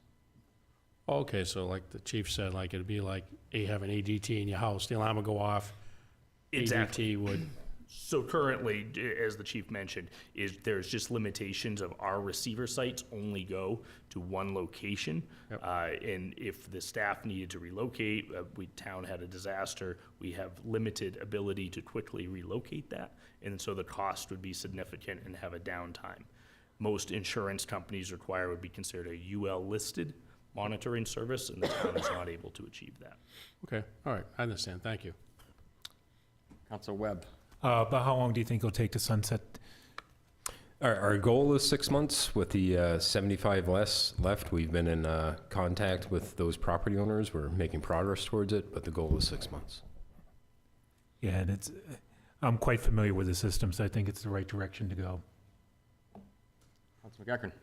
Okay, so like the chief said, like it'd be like you have an ADT in your house, the alarm would go off. Exactly. ADT would. So currently, as the chief mentioned, there's just limitations of our receiver sites only go to one location. Yep. And if the staff needed to relocate, town had a disaster, we have limited ability to quickly relocate that. And so the cost would be significant and have a downtime. Most insurance companies require would be considered a UL listed monitoring service, and the town is not able to achieve that. Okay, all right, I understand, thank you. Council Webb. About how long do you think it'll take to sunset? Our goal is 6 months. With the 75 less left, we've been in contact with those property owners. We're making progress towards it, but the goal is 6 months. Yeah, and I'm quite familiar with the system, so I think it's the right direction to go. Council McEachern.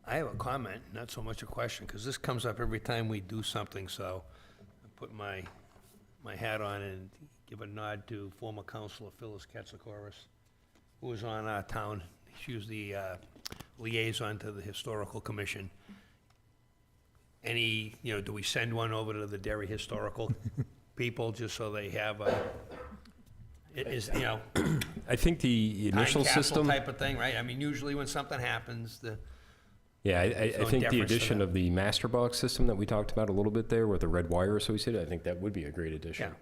I have a comment, not so much a question, because this comes up every time we do something, so I put my hat on and give a nod to former councilor Phyllis Katsoukaris, who was on our town. She was the liaison to the Historical Commission. Do we send one over to the Derry Historical people just so they have I think the initial time capsule system type of thing, right? I mean, usually when something happens, I no think the deference to addition that. of the master box system that we talked about a little bit there with the red wire associated, I think that would be a great addition.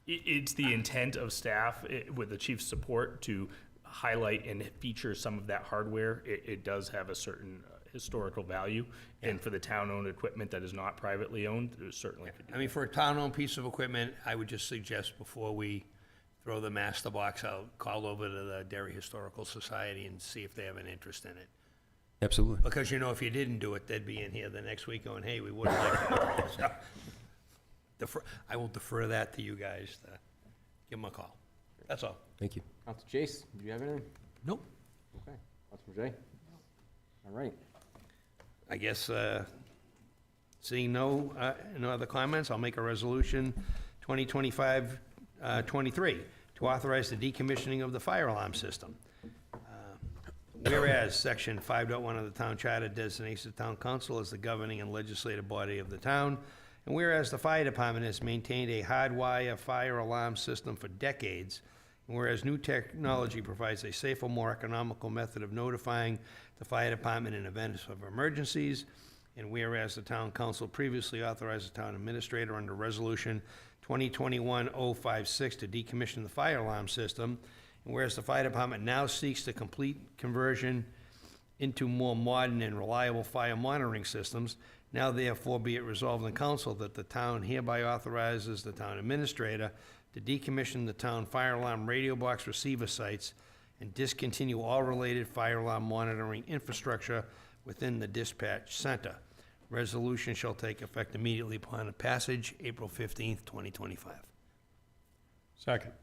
Yeah. It's the intent of staff, with the chief's support, to highlight and feature some of that hardware, it does have a certain historical value. And for the town-owned equipment that is not privately owned, there's certainly could do I mean, for a town-owned piece of equipment, I would just suggest before we throw the master box out, call over to the Derry Historical Society and see if they have an interest in it. Absolutely. Because, you know, if you didn't do it, they'd be in here the next week going, hey, we wouldn't like that. So, I will defer that to you guys to give them a call. That's all. Thank you. Council Chase, do you have anything? Nope. Okay. Council Jay? All right. I guess, seeing no other comments, I'll make a resolution 2025-23 to authorize the decommissioning of the fire alarm system. Whereas Section 5.1 of the Town Charter designates the Town Council as the governing and legislative body of the town, and whereas the fire department has maintained a hardwire fire alarm system for decades, and whereas new technology provides a safer, more economical method of notifying the fire department in events of emergencies, and whereas the Town Council previously authorized the Town Administrator under Resolution 2021-056 to decommission the fire alarm system, and whereas the fire department now seeks the complete conversion into more modern and reliable fire monitoring systems, now therefore be it resolved in council that the town hereby authorizes the town administrator to decommission the town fire alarm radio box receiver sites and discontinue all related fire alarm monitoring infrastructure within the dispatch center. Resolution shall take effect immediately upon the passage, April 15th, 2025. Second.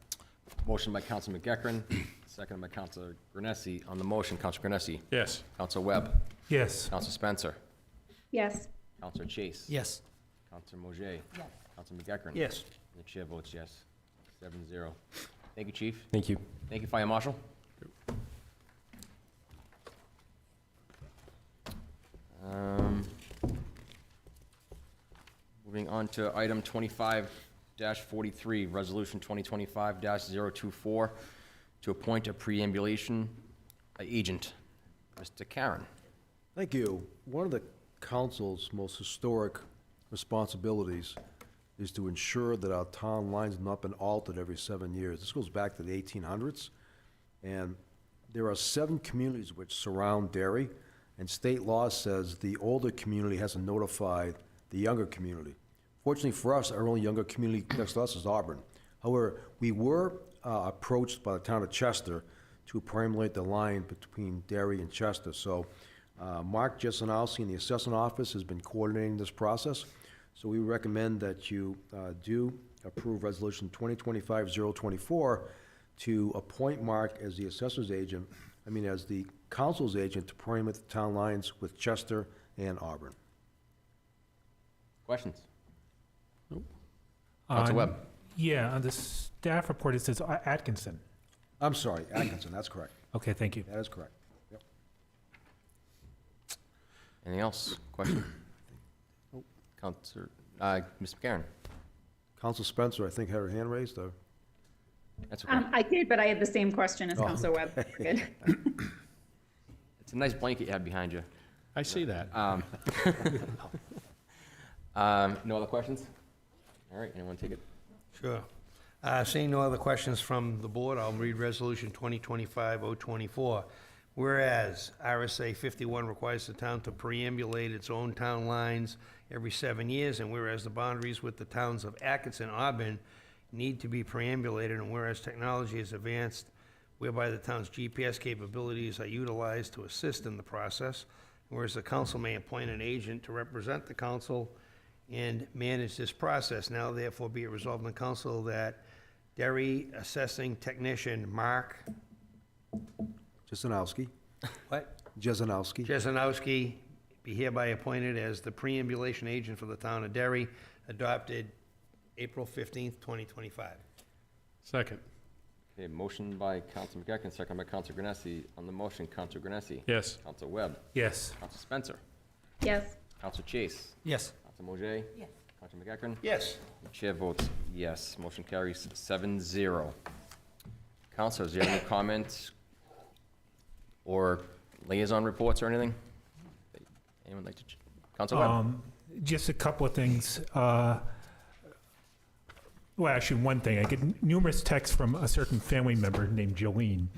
Motion by Council McEachran, seconded by Council Granessi. On the motion, Council Granessi. Yes. Council Webb. Yes. Council Spencer. Yes. Council Chase. Yes. Council Mojay. Yes. Council McEachran. Yes. And the chair votes yes, 7-0. Thank you, Chief. Thank you. Thank you, Fire Marshal. Moving on to item 25-43, Resolution 2025-024, to appoint a preambulation agent. Mr. Karen. Thank you. One of the council's most historic responsibilities is to ensure that our town lines have not been altered every 7 years. This goes back to the 1800s, and there are 7 communities which surround Derry, and state law says the older community has to notify the younger community. Fortunately for us, our only younger community next to us is Auburn. However, we were approached by the town of Chester to perambulate the line between Derry and Chester. So Mark Jesenowski in the assessment office has been coordinating this process. So we recommend that you do approve Resolution 2025-024 to appoint Mark as the assessor's agent, as the council's agent to perambulate the town lines with Chester and Auburn. Questions? On- Council Webb. Yeah, on the staff report, it says Atkinson. I'm sorry, Atkinson, that's correct. Okay, thank you. That is correct. Yep. Anything else? Question? Councilor, Mr. McCarron. Council Spencer, I think, had her hand raised, or? That's okay. I did, but I had the same question as Oh, Councilor Webb. Good. It's a nice blanket you have behind you. I see that. No other questions? All right, anyone take it? Sure. Seeing no other questions from the board, I'll read Resolution 2025-024. Whereas RSA 51 requires the town to preambulate its own town lines every 7 years, and whereas the boundaries with the towns of Atkinson and Auburn need to be preambulated, and whereas technology has advanced whereby the town's GPS capabilities are utilized to assist in the process, whereas the council may appoint an agent to represent the council and manage this process. Now therefore be it resolved in the council that Derry assessing technician Mark Jesenowski. What? Jesenowski. Jesenowski be hereby appointed as the preambulation agent for the town of Derry, adopted April 15th, 2025. Second. Okay, motion by Council McEachran, second by Council Granessi. On the motion, Council Granessi. Yes. Council Webb. Yes. Council Spencer. Yes. Council Chase. Yes. Council Mojay. Yes. Council McEachran. Yes. The chair votes yes. Motion carries 7-0. Councilors, do you have any comments or liaison reports or anything? Anyone like to? Council Webb. Just a couple of things. Well, actually, one thing, I get numerous texts from a certain family member named Jolene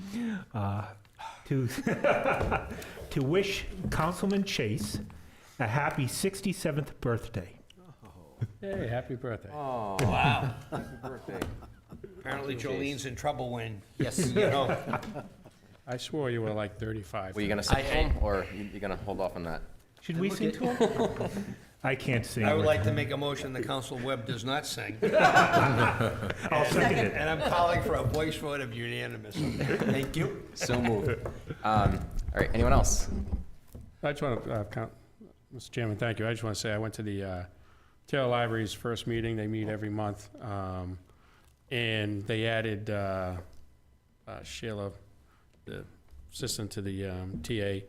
to, to wish Councilman Chase a happy 67th birthday. Hey, happy birthday. Oh, wow. Happy birthday. Apparently Jolene's in trouble when, Yes. you know. I swore you were like 35. Were you gonna sing to him, or you gonna hold off on that? Should we sing to him? I can't sing. I would like to make a motion that Council Webb does not sing. I'll second it. And I'm calling for a voice vote of unanimous. Thank you. So moved. All right, anyone else? I just want to, Mr. Chairman, thank you. I just want to say I went to the Taylor Library's first meeting. They meet every month. And they added Sheila, the assistant to the TA,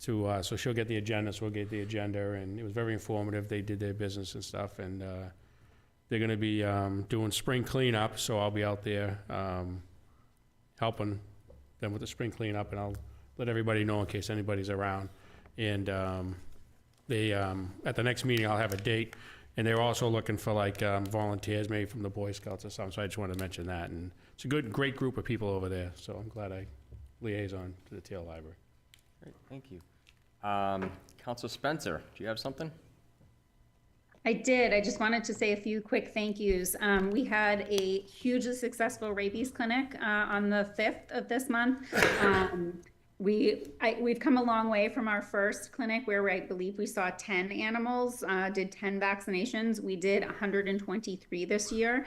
to, so she'll get the agenda, so we'll get the agenda, and it was very informative. They did their business and stuff, and they're gonna be doing spring cleanup, so I'll be out there helping them with the spring cleanup, and I'll let everybody know in case anybody's around. And they, at the next meeting, I'll have a date, and they're also looking for like volunteers, maybe from the Boy Scouts or something, so I just wanted to mention that. And it's a great group of people over there, so I'm glad I liaison to the Taylor Library. Great, thank you. Counselor Spencer, do you have something? I did. I just wanted to say a few quick thank yous. We had a hugely successful rabies clinic on the 5th of this month. We've come a long way from our first clinic where I believe we saw 10 animals, did 10 vaccinations. We did 123 this year.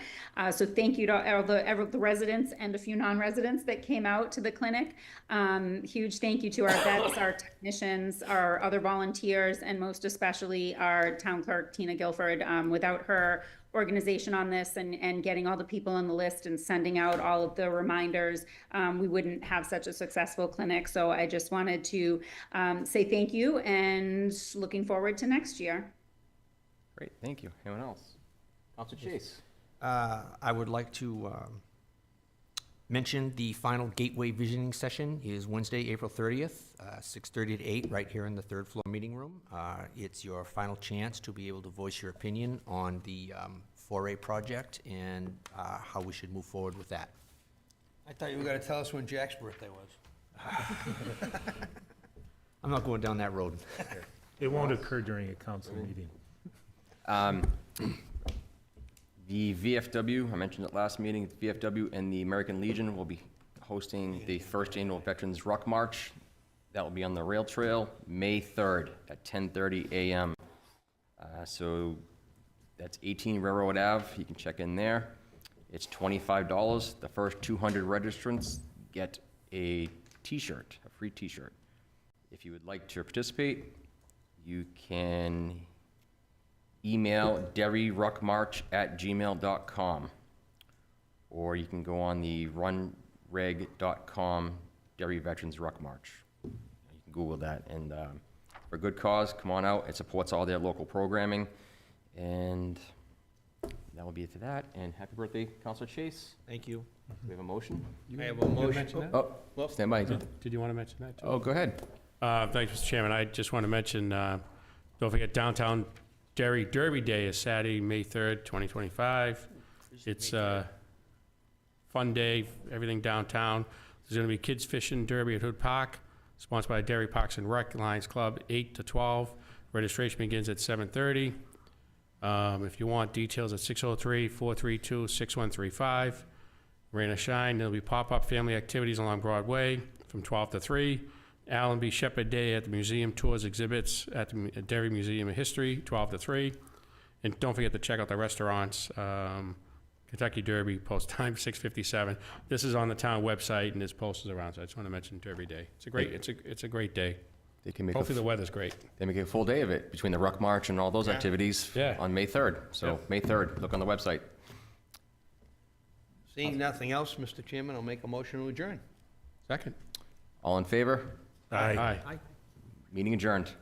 So thank you to all the residents and a few non-residents that came out to the clinic. Huge thank you to our vets, our technicians, our other volunteers, and most especially our town clerk, Tina Guilford. Without her organization on this and getting all the people on the list and sending out all of the reminders, we wouldn't have such a successful clinic. So I just wanted to say thank you and looking forward to next year. Great, thank you. Anyone else? Counselor Chase. I would like to mention the final Gateway Visioning session is Wednesday, April 30th, 6:30 to 8, right here in the third floor meeting room. It's your final chance to be able to voice your opinion on the 4A project and how we should move forward with that. I thought you were gonna tell us when Jack's birthday was. I'm not going down that road. It won't occur during a council meeting. The VFW, I mentioned it last meeting, the VFW and the American Legion will be hosting the first annual Veterans Ruck March. That will be on the rail trail, May 3rd at 10:30 a.m. So that's 18 Railroad Ave. You can check in there. It's $25. The first 200 registrants get a t-shirt, a free t-shirt. If you would like to participate, you can email derryruckmarch@gmail.com, or you can go on the runreg.com Derry Veterans Ruck March. You can Google that, and for a good cause, come on out. It supports all their local programming, and that will be it to that. And happy birthday, Councilor Chase. Thank you. Do we have a motion? I have a motion. mention that? Oh, stand by. Did you want to mention that too? Oh, go ahead. Thanks, Mr. Chairman. I just want to mention, don't forget Downtown Derry Derby Day is Saturday, May 3rd, 2025. It's a fun day, everything downtown. There's going to be kids fishing derby at Hood Park, sponsored by Derry Parks and Rec Lions Club, 8 to 12. Registration begins at 7:30. If you want details at 603-432-6135. Rain or shine, there'll be pop-up family activities along Broadway from 12 to 3. Allenby Shepherd Day at the museum, tours, exhibits at the Derry Museum of History, 12 to 3. And don't forget to check out the restaurants. Kentucky Derby, post time 6:57. This is on the town website, and there's posters around, so I just want to mention Derby Day. It's a great day. They can make Hopefully the weather's great. They make a full day of it between the Ruck March and all those activities on May 3rd. So May 3rd, look on the website. Seeing nothing else, Mr. Chairman, I'll make a motion to adjourn. Second. All in favor? Aye. Aye. Meeting adjourned.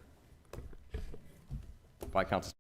Bye, Council.